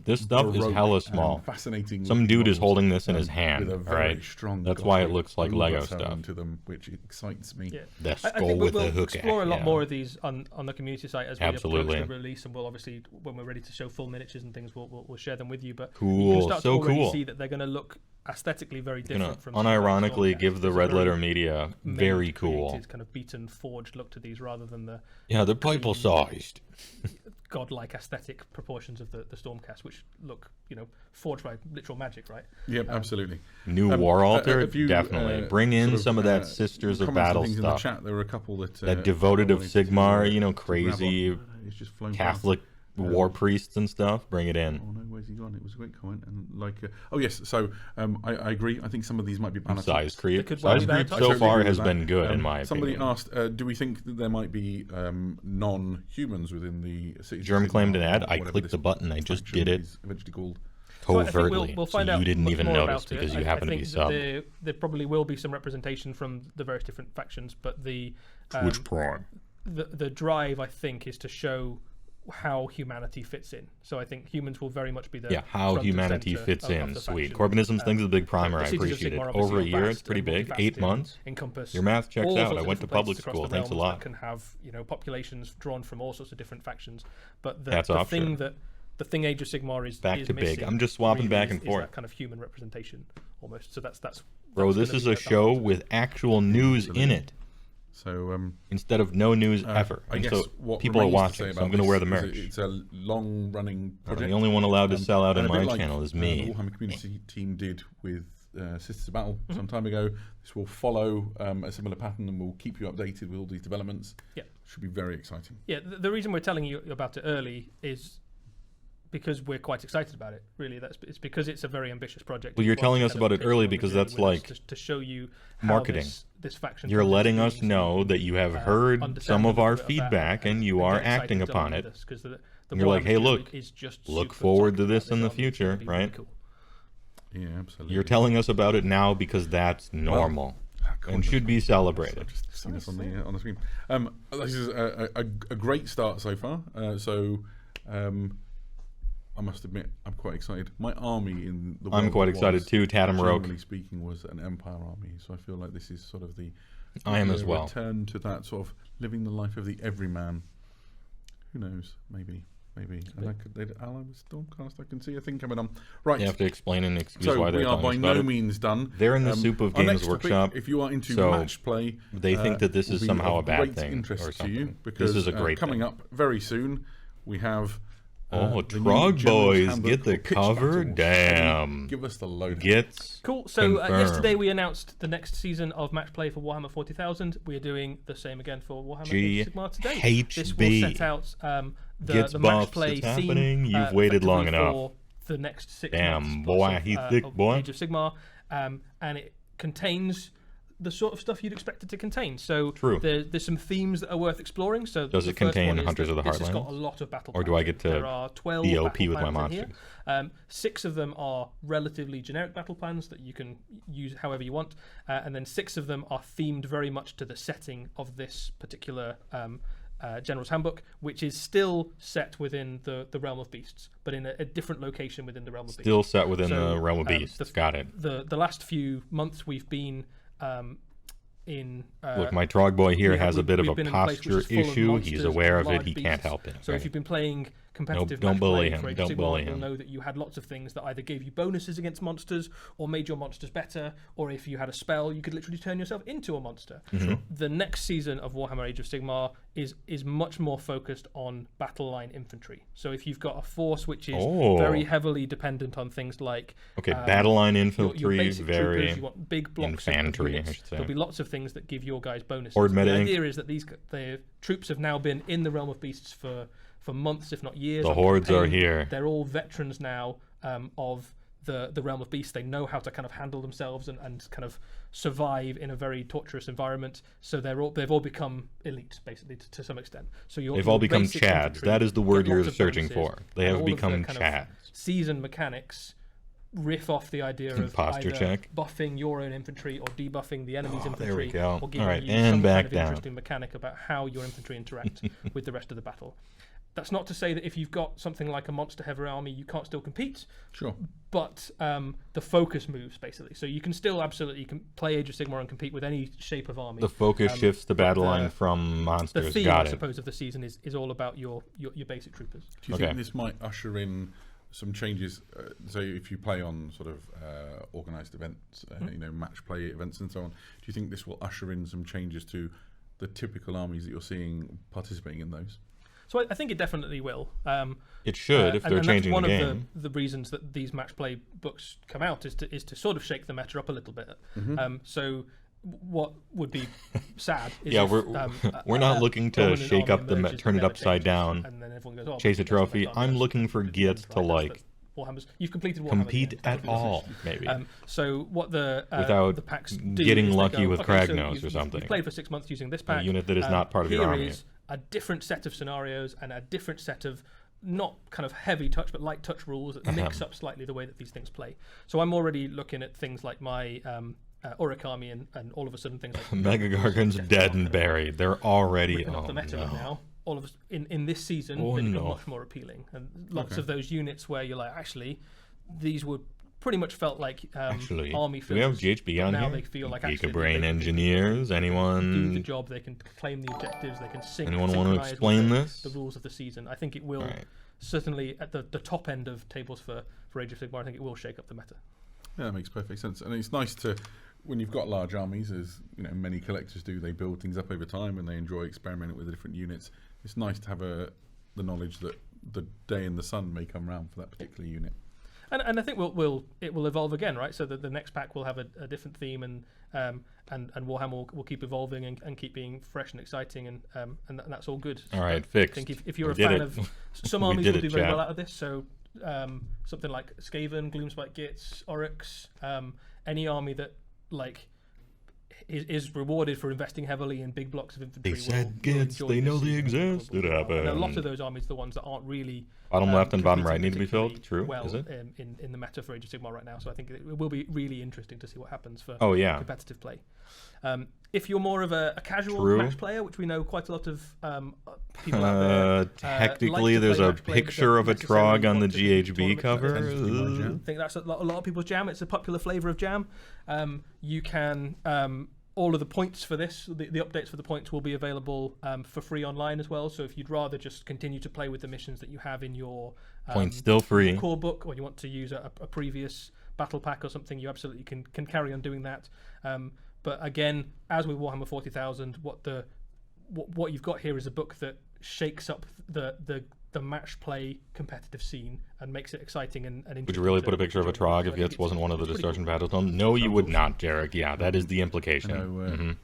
This stuff is baroque hella and small. fascinating. Some looking dude is models, holding this in his with hand, a all very right? strong That's why it gothic looks like Lego overtone stuff. to them, which excites me. Yeah. The I skull think with we'll the hook. explore a lot yeah. more of these on the community site as we Absolutely. approach the release, and we'll obviously, when we're ready to show full miniatures and things, we'll share them with you. But you Cool, can start so to already cool. see that they're going to look aesthetically very Gonna different from unironically Stormcast. give the There's a Red very Letter Media very made, cool. created, kind of beaten, forged look to these rather than the Yeah, they're Bible sized. godlike aesthetic proportions of the Stormcast, which look, forged by literal magic, right? Yep, absolutely. New War Altar, a few, definitely. Bring in sort of, some of that Sisters of comments and Battle things stuff. In the chat, there were a couple that That devoted I of wanted to, Sigmar, to grab crazy on. It's just flown past. Catholic war priests and stuff. Bring it in. Oh no, where's he gone? It was a great comment, and oh yes, so I agree. I think some of these might be banner Size types. creep. could well Size be creep banner so types. far agree has with that. been good, in my Somebody opinion. asked, do we think that there might be non-humans within the city? Germ claimed an ad. I Whatever clicked this the button. I just faction did it is eventually called. So I think covertly. we'll find so out you didn't much even more notice about it. because you I happen to be think sub. there probably will be some representation from the various different factions, but the Twitch Prime. the drive, I think, is to show how humanity fits in. So I think humans will very much be the how front and humanity center fits of in. the Sweet. faction. Corbynism's thing's a big primer. I The Cities of appreciate it. Sigmar obviously Over a are year, vast it's pretty and big. 8 multifaceted, months. encompass Your math checks all out. sorts I of went to different public places across school. the Thanks a realms lot. that can have, you know, populations drawn from all sorts of different factions. But the Hats off, thing sure. the thing Age of Sigmar is Back is to big. missing I'm just swapping really back and is forth. that kind of human representation almost. So that's Bro, this gonna is be a at the show heart of it. with actual news in it. So instead of no news ever. I And guess so what people are remains to say watching, so about I'm going to wear the this is merch. It's a long-running project. The only one allowed to sell out on and a bit my like, channel is The me. Warhammer community team did with Sisters of Battle some time ago. This will follow a similar pattern, and we'll keep you updated with all these developments. Yeah, should be very exciting. Yeah, the reason we're telling you about it early is because we're quite excited about it. Really, it's because it's a very ambitious project. Well, you're We want telling to us kind of about it take early you on the because journey that's with us like to show you how marketing. This faction. You're project letting is us being know seen, that you have heard some understand of a our little bit about feedback it, and you get are excited acting to upon learn it. this, 'cause the And you're like, Warhammer hey, community look, is just look super forward to psyched this about in the army. It's gonna future, be really right? cool. Yeah, absolutely. You're telling us about it now because that's normal and should be celebrated. I've just seen this on the screen. This is a great start so far. I must admit, I'm quite excited. My army in the I'm world quite that excited was, too, Tatum Rogue. generally speaking, was an Empire army. So I feel like this is sort of the I am as well. return to that sort of living the life of the everyman. Who knows? Maybe. And they'd ally with Stormcast. I can see a thing coming on. Right. You have to explain and excuse so why they're we are telling by us about no it. means done. They're in the soup of our Games next Workshop. Topic, if you are into so match play, they think that this will is be somehow of a bad great thing interest or to you something. because This is a great coming thing. up very soon, we have. Oh, the new Trog General's Boys, Handbook get the or pitch cover? battles. Damn. Give us the load. Gets Cool. So confirmed. yesterday we announced the next season of Match Play for Warhammer 40,000. We are doing the same again for Warhammer Age of Sigmar today. This will HB. set out Gets the Match buffs, Play it's theme. happening. You've waited long effectively enough. for the next 6 Damn, months. boy, plus he's of, thick, of boy. Age of Sigmar, and it contains the sort of stuff you'd expect it to contain. So True. there's some themes that are worth exploring. So Does the it first contain one is Hunters that of the this has got Heartlands? a lot of battle Or do plans I in get it. to There are 12 BOP battle with my plans in here. monsters? 6 of them are relatively generic battle plans that you can use however you want, and then 6 of them are themed very much to the setting of this particular General's Handbook, which is still set within the Realm of Beasts, but in a different location within the Realm of Beasts. Still set within So, the Realm of Beasts. Got it. The last few months we've been in. Look, my Trog boy here has a bit of we've a been in a place which posture is full of issue. monsters He's aware and of it. large He can't beasts. help it. So if you've been playing competitive Don't match bully play him. for Age Don't of Sigmar, bully you'll him. know that you had lots of things that either gave you bonuses against monsters or made your monsters better, or if you had a spell, you could literally turn yourself into a monster. Mm-hmm. The next season of Warhammer Age of Sigmar is much more focused on battle line infantry. So if you've got a force which is very heavily dependent on things like battle line infantry, your basic very troopers, you want big blocks infantry, of units. I should say. There'll be lots of things that give your guys bonuses. Horde The meta ink. idea is that the troops have now been in the Realm of Beasts for months, if not years. The on hordes are campaign. here. They're all veterans now of the Realm of Beasts. They know how to kind of handle themselves and kind of survive in a very torturous environment. So they've all become elite, basically, to some extent. So they've all become basic chads. infantry That is the word get you're lots of searching bonuses, for. They and have all of the become kind of chads. season mechanics riff off the idea of Posture either check. buffing your own infantry or debuffing the enemy's infantry, there we go. or giving All right, you and some back kind of down. interesting mechanic about how your infantry interact with the rest of the battle. That's not to say that if you've got something like a monster-heavy army, you can't still compete. Sure. But the focus moves, basically. So you can still absolutely play Age of Sigmar and compete with any shape of army. The focus shifts to battle line from monsters. The theme, Got I it. suppose, of the season is all about your basic troopers. Do you think this might usher in some changes? So if you play on sort of organised events, match play events and so on, do you think this will usher in some changes to the typical armies that you're seeing participating in those? So I think it definitely will. It should if they're changing the game. the One game. of the reasons that these match play books come out is to sort of shake the meta up a little bit. So what would be sad is we're not looking to dominant shake army up the emerges turn and it never upside changes, down, and then everyone goes, oh, chase a that's what trophy. I I'm can't looking for Gits to like you've completed Warhammer, compete yeah, at all, maybe. So what the packs do getting is they lucky go, with okay, so Kragnos you've- or something. You've played for 6 months using this pack. A unit that is not part of your here army. is a different set of scenarios and a different set of not kind of heavy touch but light touch rules that mix up slightly the way that these things play. So I'm already looking at things like my Auric army, and all of a sudden things like Mega Gargan's dead and buried. They're already off the meta right now. All of us in this season, they become much more appealing, and lots of those units where you're like, actually, these would pretty much felt like army. Do we have GHB on now here? They feel like Gigabrain engineers. Anyone do the job? They can claim the objectives. They can Anyone want to explain this? The rules of the season. I think it will certainly at the top end of tables for Age of Sigmar. I think it will shake up the meta. Yeah, that makes perfect sense, and it's nice to. When you've got large armies, as you know, many collectors do, they build things up over time and they enjoy experimenting with the different units. It's nice to have the knowledge that the day in the sun may come round for that particular unit. And I think it will evolve again, right? So that the next pack will have a different theme, and Warhammer will keep evolving and keep being fresh and exciting, and that's all good. All right, fixed. I think if you're a fan of some armies, will do very well out of this. So something like Skaven, Gloomspite Gits, Oryx, any army that is rewarded for investing heavily in big blocks of infantry. They said Gits, they know they exist. It happened. And a lot of those armies, the ones that aren't really bottom left and bottom right need to be filled. True, well, is it? In the meta for Age of Sigmar right now, so I think it will be really interesting to see what happens for competitive play. If you're more of a casual match player, which we know quite a lot of people out there, technically there's a picture of a Trog on the GHB cover. I think that's a lot of people's jam. It's a popular flavor of jam. You can all of the points for this, the updates for the points will be available for free online as well. So if you'd rather just continue to play with the missions that you have in your points still free core book, or you want to use a previous battle pack or something, you absolutely can carry on doing that. But again, as with Warhammer 40,000, what you've got here is a book that shakes up the match play competitive scene and makes it exciting and interesting. Would you really put a picture of a Trog if Gits wasn't one of the Distortion Battles? No, you would not, Jarek. Yeah, that is the implication.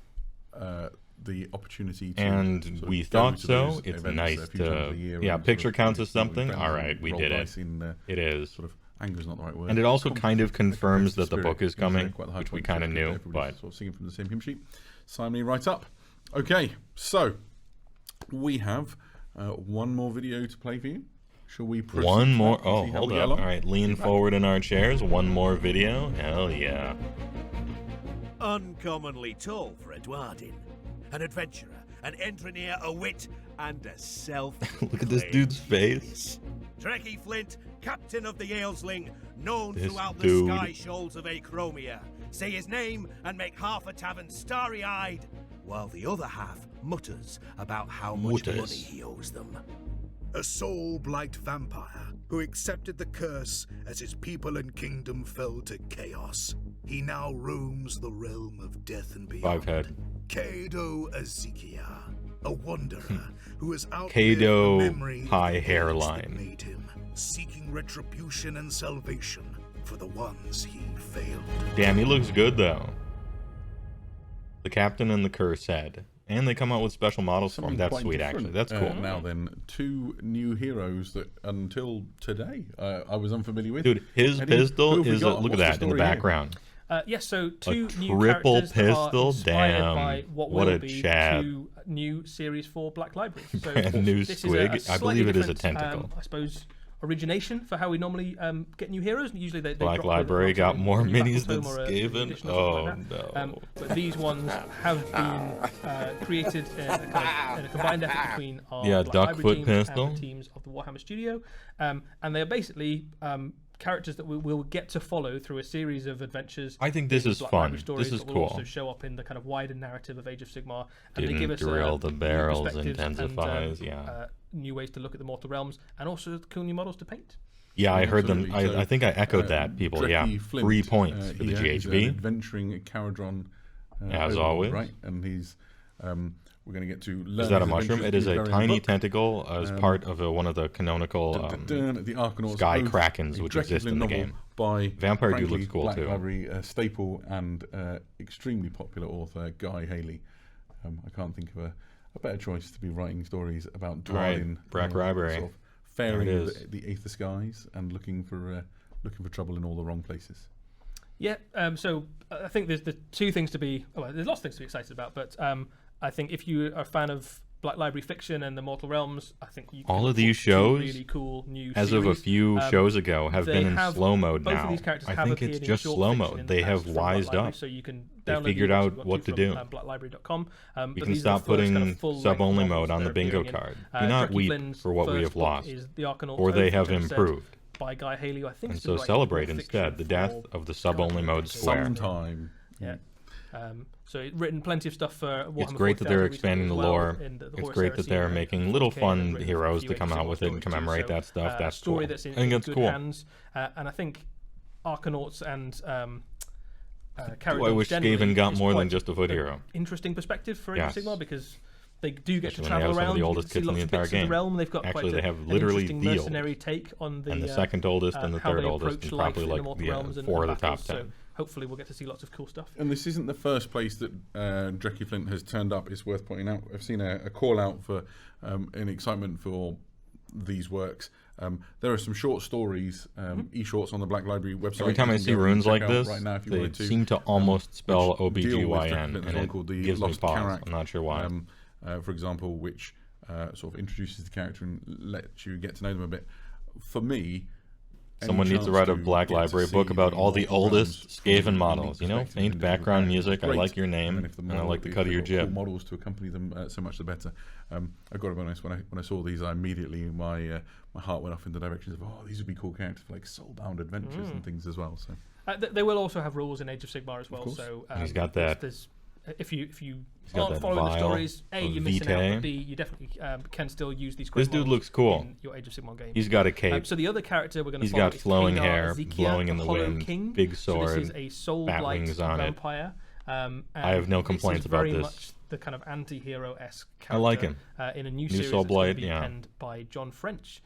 The opportunity to... And we thought so. It's nice to... picture counts as something. All right, we did it. It is. Sort of anger is not the right word. And it also kind of confirms that the book is coming, which we kind of knew, but... Sort of singing from the same hymn sheet. Sign me right up. Okay, so we have one more video to play for you. Shall we proceed? One more? Oh, hold up. All right, lean forward in our chairs. One more video. Hell yeah. Uncommonly tall for Edwardin. An adventurer, an engineer, a wit, and a self. Look at this dude's face. Trekkie Flint, captain of the Ailsling, known This throughout dude. the sky shoals of Acromia. Say his name and make half a tavern starry-eyed, while the other half mutters about how much money he owes them. A soul-blight vampire who accepted the curse as his people and kingdom fell to chaos. He now roams the realm of death and beyond. Five-head. Kado Ezekiah, a wanderer who has outlived Kado, the memory high of the hairline. that made him, seeking retribution and salvation for the ones he failed. Damn, he looks good, though. The captain and the curse head. And they come out with special models for him. That's sweet, actually. That's cool. Now then, two new heroes that until today I was unfamiliar with. Dude, his pistol is look at that in the background. Yes, so two new triple characters pistol, that are inspired damn. by what What will a be Chad. two new series for Black Library. So Brand new this squig. is a I slightly believe it is a different, tentacle. I suppose origination for how we normally get new heroes. Usually they Black drop Library with got more a new minis than battle tome or a Skaven. edition or Oh, something like that. no. But these ones have been created in a combined effort between our Black duck Library foot teams pistol. and the teams of the Warhammer Studio, and they're basically characters that we will get to follow through a series of adventures. I think this is Black fun. Library stories, This is but will cool. also show up in the kind of wider narrative of Age of Sigmar, and Didn't they give us drill the barrels, new perspectives intensifies, and, new ways to look at the mortal realms, and also cool new models to paint. Yeah, I heard them. Absolutely. I think I echoed that, people. Trekkie Flint, 3 points for the he's an GHB. adventuring Caradron. As always. Right, and he's... we're going to get to learn Is that a his mushroom? adventures It is through a the very tiny book. tentacle as part of one of the canonical The Arkanauts sky Oath, krakens a which Trekkie exist in Flint the novel game. By Vampire dude frankly, looks cool Black too. Library staple and extremely popular author Guy Haley. I can't think of a better choice to be writing stories about Dwalin. Black Library. Sort of faring There it is. the aether skies and looking for trouble in all the wrong places. Yeah, so I think there's the two things to be... Well, there's lots of things to be excited about, but I think if you are a fan of Black Library Fiction and the Mortal Realms, I think all of these shows, really cool new as series. of a few shows ago, have been in slow mode both now. Of these characters I have think it's appeared in just short slow fiction mode. in They the have past from Black wised Library, up. so you can They download figured the out books what to from, do. blacklibrary.com. You can stop putting sub-only mode on the bingo card. Do not weep for what we have lost, or they have improved. By Guy Heywoah, I think. And so celebrate instead the death of the sub-only mode square. Sometime. Yeah. So written plenty of stuff for Warhammer. It's great that they're expanding the lore. It's great that they're making little fun heroes to come out with it and commemorate that stuff. That's cool. I think that's cool. Hands, and I think Arcanauts and I wish Skaven got more than just a foot hero. Interesting perspective for Age of Sigmar, because they do get to Especially when they travel have some around. of the oldest kids in the entire game. Realm. They've got Actually, quite they have an literally interesting the mercenary oldest. take on the And the second oldest and the how third they oldest, approach and life probably in the like Mortal Realms and four of the battles, top 10. So hopefully we'll get to see lots of cool stuff. And this isn't the first place that Dreckie Flint has turned up. It's worth pointing out. I've seen a call out for an excitement for these works. There are some short stories, e-shorts on the Black Library website. Every time I see runes like this, right now, if you they wanted to, seem to almost spell OBGYN, and and it called the gives me Lost pause. Karak, I'm not sure why. For example, which sort of introduces the character and lets you get to know them a bit. For me, someone needs to write a Black Library book about all the oldest Skaven models. You know, faint background music. I like your name, and I like the cut of your jib. Models to accompany them, so much the better. I've got to be honest. When I saw these, I immediately my heart went off in the directions of these would be cool characters for like soulbound adventures and things as well. So they will also have rules in Age of Sigmar as well. So he's got that. If you aren't following the stories, A, you're missing out, but B, you definitely can still use these. This dude looks cool. In your Age of Sigmar game. He's got a cape. So the other character we're going to He's follow got flowing hair, Zikia, blowing in the Hollow wind, King. big sword, So this is a soul bat blight wings on vampire. I have no complaints about very this. Much the kind of anti-hero-esque character. I like him. In a new New series Soul that's going to Blight, be penned by John French.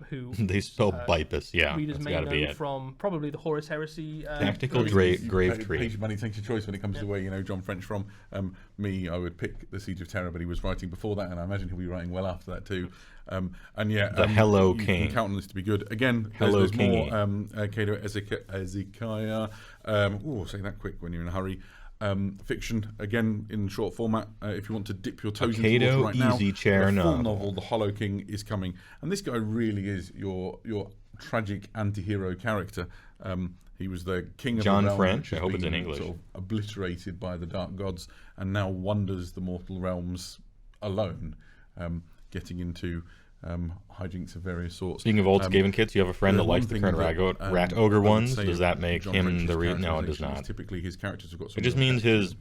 Who they spell Bipus, readers that's may gotta be know it. from probably the Horus Heresy. Tactical grave tree. Page money takes your choice when it comes to where you know John French from. Me, I would pick the Siege of Terror, but he was writing before that, and I imagine he'll be writing well after that too. And yeah, the Hello you King. can count on this to be good. Again, Hello there's more Cato Ezekiah. Say that quick when you're in a hurry. Fiction again in short format. If you want to dip your toes into the water right now, Easy Chair the full novel. novel, The Hollow King, is coming, and this guy really is your tragic anti-hero character. He was the king of John the realm, French. which I hope has it's in been English. Sort of obliterated by the dark gods, and now wanders the mortal realms alone, getting into hijinks of various sorts. Speaking of old Skaven kits, you have a friend that likes the current Rat Ogre ones. Does that make him the No, it does not. Typically, his characters have got. It just means his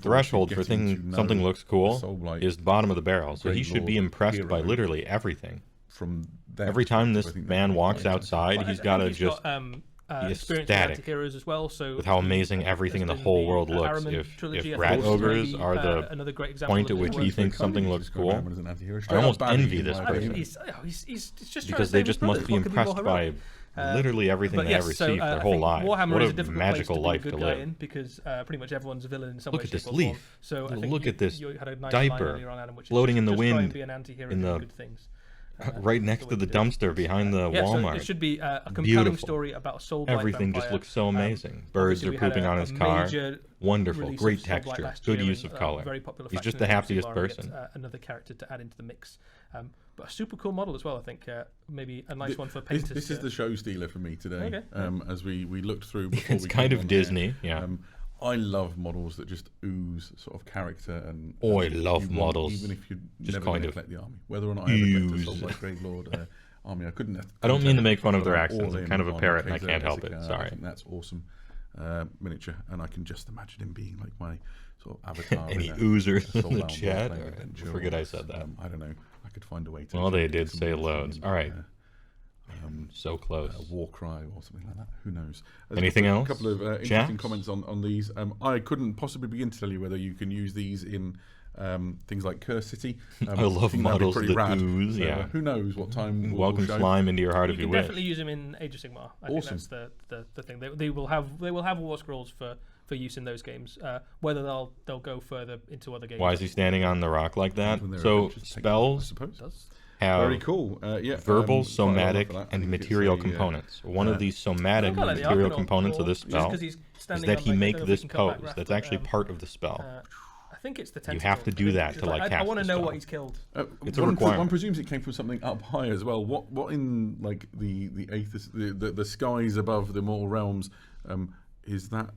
threshold for something looks cool is the bottom of the barrel. So he should be impressed by literally everything. From every time this man walks outside, he's got to just be ecstatic heroes as well, so with how amazing everything in the whole world looks. If rat ogres are the point at which he thinks something looks cool, I almost envy this person because they just must be impressed by literally everything they ever see for their whole lives. What a magical life to live. Because pretty much everyone's a villain in some way. Look at this leaf. So look at this diaper floating in the wind in the right next to the dumpster behind the Walmart. So it should be a compelling story about a soul blight Everything vampire. just looks so amazing. Birds are pooping on his car. Wonderful, great texture, good use of color. He's just the happiest person. Another character to add into the mix. But a super cool model as well, I think. Maybe a nice one for painters. This is the show stealer for me today. Okay. As we looked through. It's kind of Disney, yeah. I love models that just ooze sort of character and. Oh, I love models. Even if you just never kind of collect the army, whether or not I ever collect a Soul Blight Grey Lord army, I couldn't. I don't mean to make fun of their accents. I'm kind of a parrot and I can't help it. Sorry. I think that's awesome miniature, and I can just imagine him being like my sort of avatar. Any oozers in the chat? I forget I said that. I don't know. I could find a way to. Well, they did say loads. All right. So close. War cry or something like that. Who knows? Anything else? A couple of interesting comments on these. I couldn't possibly begin to tell you whether you can use these in things like Curse City. I love models that ooze. Yeah. Who knows what time? Welcome slime into your heart if you wish. You can definitely use them in Age of Sigmar. I think that's the thing. They will have war scrolls for use in those games. Whether they'll go further into other games. Why is he standing on the rock like that? So spells have very cool. verbal, somatic, and material components. One of these somatic material components of this spell is that he make this pose. That's actually part of the spell. think it's the You tentacle. have to do that to like I cast want to the know spell. what he's killed. It's a requirement. One presumes it came from something up high as well. What in like the Aethys, the skies above the mortal realms, is that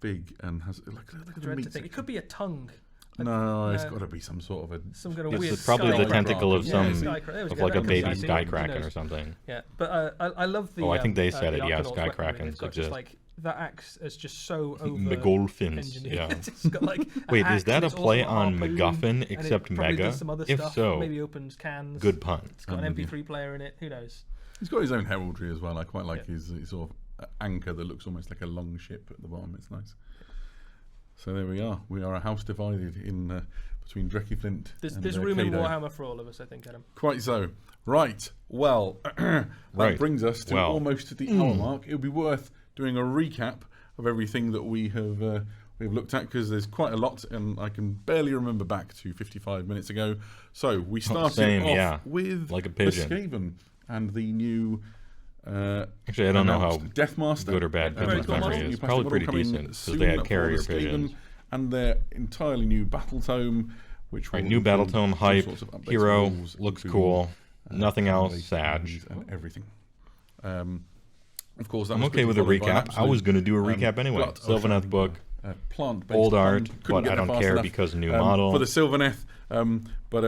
big and has like a Dread meat to think. It section? could be a tongue. No, it's got to be some sort of some kind of It's weird probably the sky tentacle of kraken. some Yeah, sky kraken. of There we like go. a That could baby be sky something. Who kraken knows? or something. Yeah, but I love the. Oh, I think they said the it. Yeah, Arcanauts sky weaponry. krakens They've got exist. just like that axe is just so over. McGolfins, engineered. yeah. It's got, like, an Wait, is axe that and a it's also play a on harpoon, MacGuffin and it except probably Mega? does some other If stuff. so, Maybe opens cans. good pun. It's got an MP3 player in it. Who knows? He's got his own heraldry as well. I quite like his sort of anchor that looks almost like a long ship at the bottom. It's nice. So there we are. We are a house divided in between Drecky Flint. There's and room in Kado. Warhammer for all of us, I think, Adam. Quite so. Right. Well, that brings us to almost the hour mark. It would be worth doing a recap of everything that we have we've looked at, because there's quite a lot, and I can barely remember back to 55 minutes ago. So we started off with like a pigeon. the Skaven and the new. Actually, I don't know how Deathmaster, good or bad Pigeon's memory is. Probably pretty decent, because they had carrier pigeons. And their entirely new battle tome, which new battle tome hype, hero, looks cool. Nothing else, sad. And everything. Of course, that I'm was okay with a quickly followed by an recap. I was going to do a recap anyway. Sylvaneth book, old art, but I don't care because new model. For the Sylvaneth, but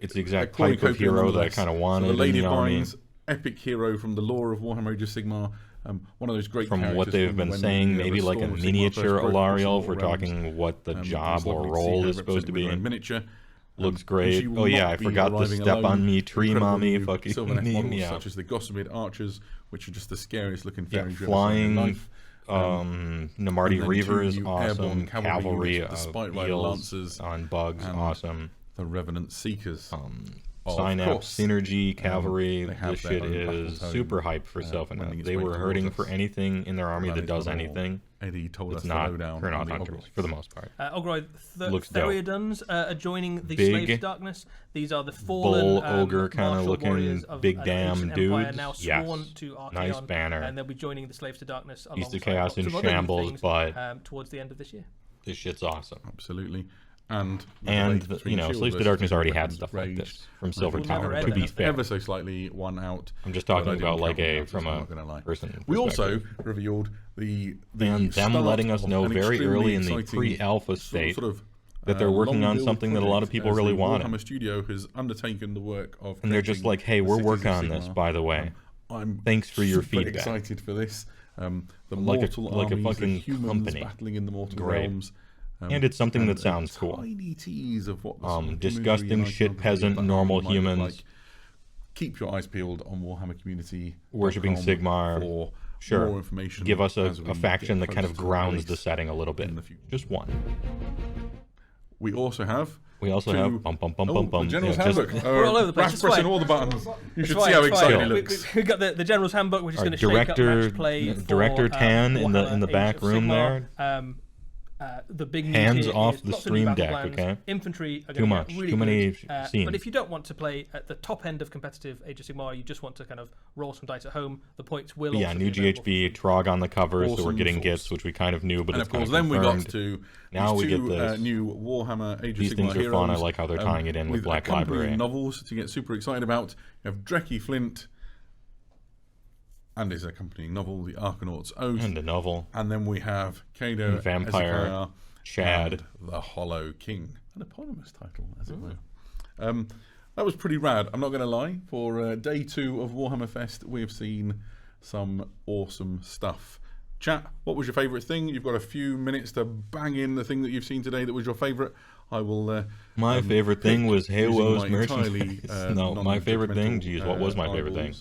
it's the exact type of hero that I kind of wanted in the army. Epic hero from the lore of Warhammer Age of Sigmar. One of those great from what they've been saying, maybe like a miniature Alariel, if we're talking what the job or role is supposed to be. Miniature. Looks great. Oh yeah, I forgot to step on me, tree mommy, fucking models, such as the Gossamed Archers, which are just the scariest looking fairy flying. Life. Namarti Reavers, awesome. Cavalry Rider Lancers on bugs, awesome. The Revenant Seekers. Synapse, Synergy, Cavalry, this shit is super hype for Sylvaneth. They were hurting for anything in their army that does anything. Eddie told it's us not Kurnoth Kurnoth Hunters, for the most part. Ogroid, Looks dope. Theriaduns are joining the Big, Slaves to Darkness. These are the fallen bull ogre kind of looking big damn dudes. Now yes, sworn to Archaon, nice banner. And they'll be joining the Slaves to Darkness. East of Chaos in shambles, but towards the end of this year. This shit's awesome. Absolutely. And you know, Slaves to Darkness already had stuff like this from Silver Tower. To be fair, ever so slightly one out. I'm just talking about like from a person. We also revealed and them letting us know very early in the pre-alpha state that they're working on something that a lot of people really wanted. Warhammer Studio has undertaken the work of, and they're just like, "Hey, we're working on this, by the way. Thanks for your feedback." Excited for this. The like mortal a fucking the humans company. battling in the mortal realms. And it's something that sounds cool. Tiny tease of what disgusting shit peasant normal humans. Like. Keep your eyes peeled on Warhammer Community. Worshipping Sigmar. For sure. More information. Give us a faction that kind of grounds the setting a little bit. Just one. We also have. The General's Handbook. We're all over the place. Raf's pressing all the buttons. You should see how excited he looks. We've got the General's Handbook, which is going to shake up match play. Director Tan in the back room there. The big hands off the stream deck, okay? Infantry are too much, really too many good. scenes. But if you don't want to play at the top end of competitive Age of Sigmar, you just want to kind of roll some dice at home. The points will. Yeah, also new be GHB, Trog on the cover, so we're getting gifts, which we kind of knew, but and it's of course, kind of then confirmed. we got to now we get this new Warhammer Age of Sigmar These things are fun. I like how they're tying it in with Black Library novels to get super excited about. You have Drecky Flint. And his accompanying novel, The Arcanauts Oath. And a novel. And then we have Kado, Vampire, Ezekiah, Chad, the Hollow King. An eponymous title, as it were. That was pretty rad, I'm not going to lie. For day 2 of Warhammerfest, we have seen some awesome stuff. Chat, what was your favourite thing? You've got a few minutes to bang in the thing that you've seen today that was your favourite. I will... my favourite thing was Heywoah's merchandise. No, my favourite thing? Geez, what was my favourite thing?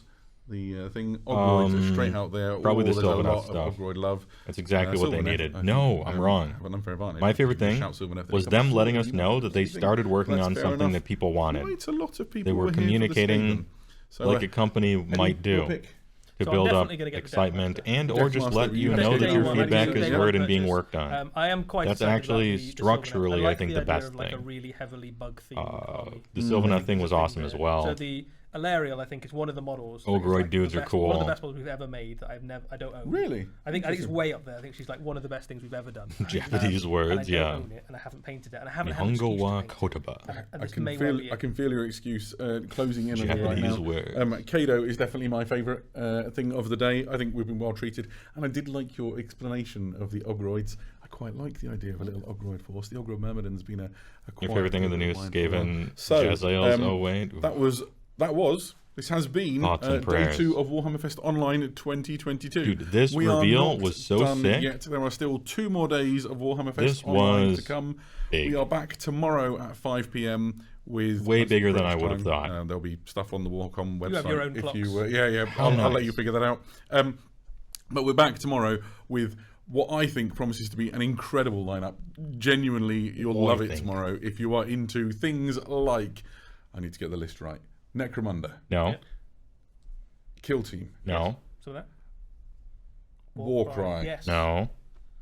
The thing, Ogroids are straight out there. Probably the Sylvaneth stuff. Ogroid love. That's exactly what they needed. No, I'm wrong. My favorite thing was them letting us know that they started working on something that people wanted. They were communicating like a company might do to build up excitement and or just let you know that your feedback is heard and being worked on. I am quite. That's actually structurally, I think, the best thing. Like a really heavily bug themed the Sylvaneth thing was awesome as well. So the Alariel, I think, is one of the models. Ogroid dudes are cool. One of the best models we've ever made that I don't own. Really? I think it's way up there. I think she's like one of the best things we've ever done. Japanese words, and I don't own it, and I haven't painted it, and I haven't had an excuse to paint it. I can feel your excuse closing in on it right Japanese now. words. Kado is definitely my favourite thing of the day. I think we've been well treated, and I did like your explanation of the Ogroids. I quite like the idea of a little Ogroid force. The Ogro Myrmidon's been a your favourite thing in the news, Skaven, so, Jezzael's, oh wait. This has been day 2 of Warhammerfest Online 2022. Dude, this reveal was so sick. Yet. There are still 2 more days of Warhammerfest Online to come. Big. We are back tomorrow at 5 p.m. with way bigger than I would have thought. There'll be stuff on the Warcom website. You have your own clocks. I'll let you figure that out. But we're back tomorrow with what I think promises to be an incredible lineup. Genuinely, you'll love it tomorrow if you are into things like, I need to get the list right, Necromunda. No. Yeah. Kill Team. No. So that? Warcry. Yes. No.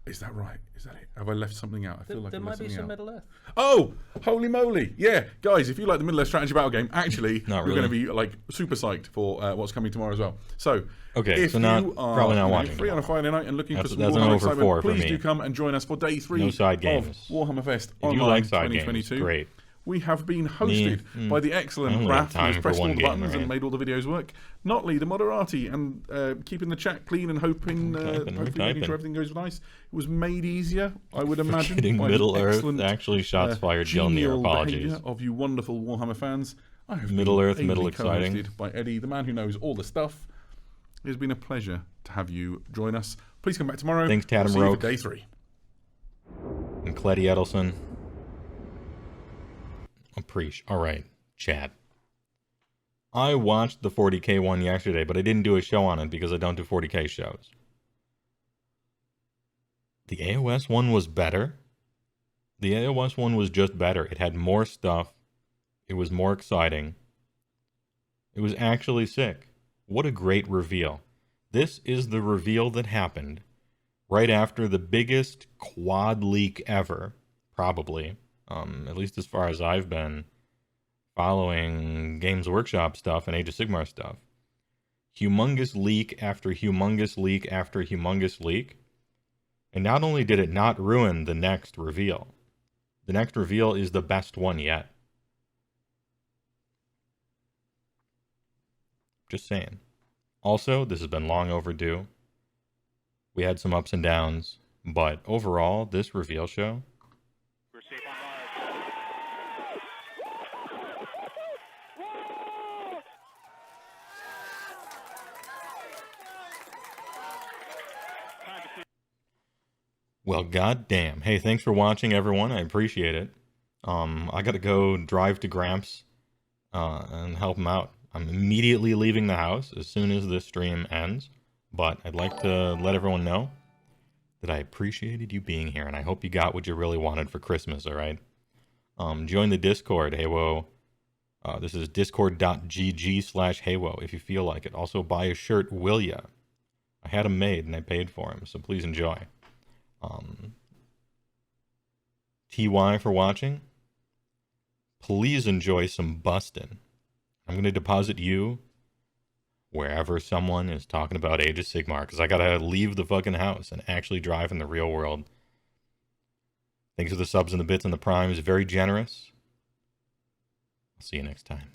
Is that right? Is that it? Have I left something out? I feel like there I might left be something some out. Middle Earth. Oh, holy moly. Yeah, guys, if you like the Middle Earth strategy battle game, actually, Not you're really. going to be like super psyched for what's coming tomorrow as well. So, okay, if so not, you are probably not watching free on a tomorrow. Friday night and looking for some that's an Warhammer over excitement, 4 for please me. do come and join us for day 3 No side games. of Warhammerfest If Online you like side 2022. games, great. We have been hosted by the I excellent only have Raph, time who's for pressed all one the game, buttons right? and made all the videos work. Notley, the moderati, and keeping the chat clean and hoping, hopefully making sure everything goes nice. It was made easier, I would imagine. Getting by the Middle Earth, excellent, actually shots fired. Gilnir, genial apologies. behaviour of you wonderful Warhammer fans. I have Middle been Earth, middle ably exciting. co-hosted by Eddie, the man who knows all the stuff. It has been a pleasure to have you join us. Please come back tomorrow. Thanks, Tatum We'll see you Roke. for day 3. And Cleddy Edelson. Appreciate. All right, Chad. I watched the 40K one yesterday, but I didn't do a show on it because I don't do 40K shows. The AOS one was better. The AOS one was just better. It had more stuff. It was more exciting. It was actually sick. What a great reveal. This is the reveal that happened right after the biggest quad leak ever, probably. At least as far as I've been following Games Workshop stuff and Age of Sigmar stuff. Humongous leak after humongous leak after humongous leak. And not only did it not ruin the next reveal, the next reveal is the best one yet. Just saying. Also, this has been long overdue. We had some ups and downs, but overall, this reveal show... Well, goddamn. Hey, thanks for watching, everyone. I appreciate it. I gotta go drive to Gramps and help him out. I'm immediately leaving the house as soon as this stream ends, but I'd like to let everyone know that I appreciated you being here, and I hope you got what you really wanted for Christmas, alright? Join the Discord, Heywoah. This is discord.gg/Heywoah if you feel like it. Also, buy a shirt, will ya? I had them made, and I paid for them, so please enjoy. TY for watching. Please enjoy some bustin'. I'm going to deposit you wherever someone is talking about Age of Sigmar, because I got to leave the fucking house and actually drive in the real world. Thanks for the subs and the bits and the primes. Very generous. I'll see you next time.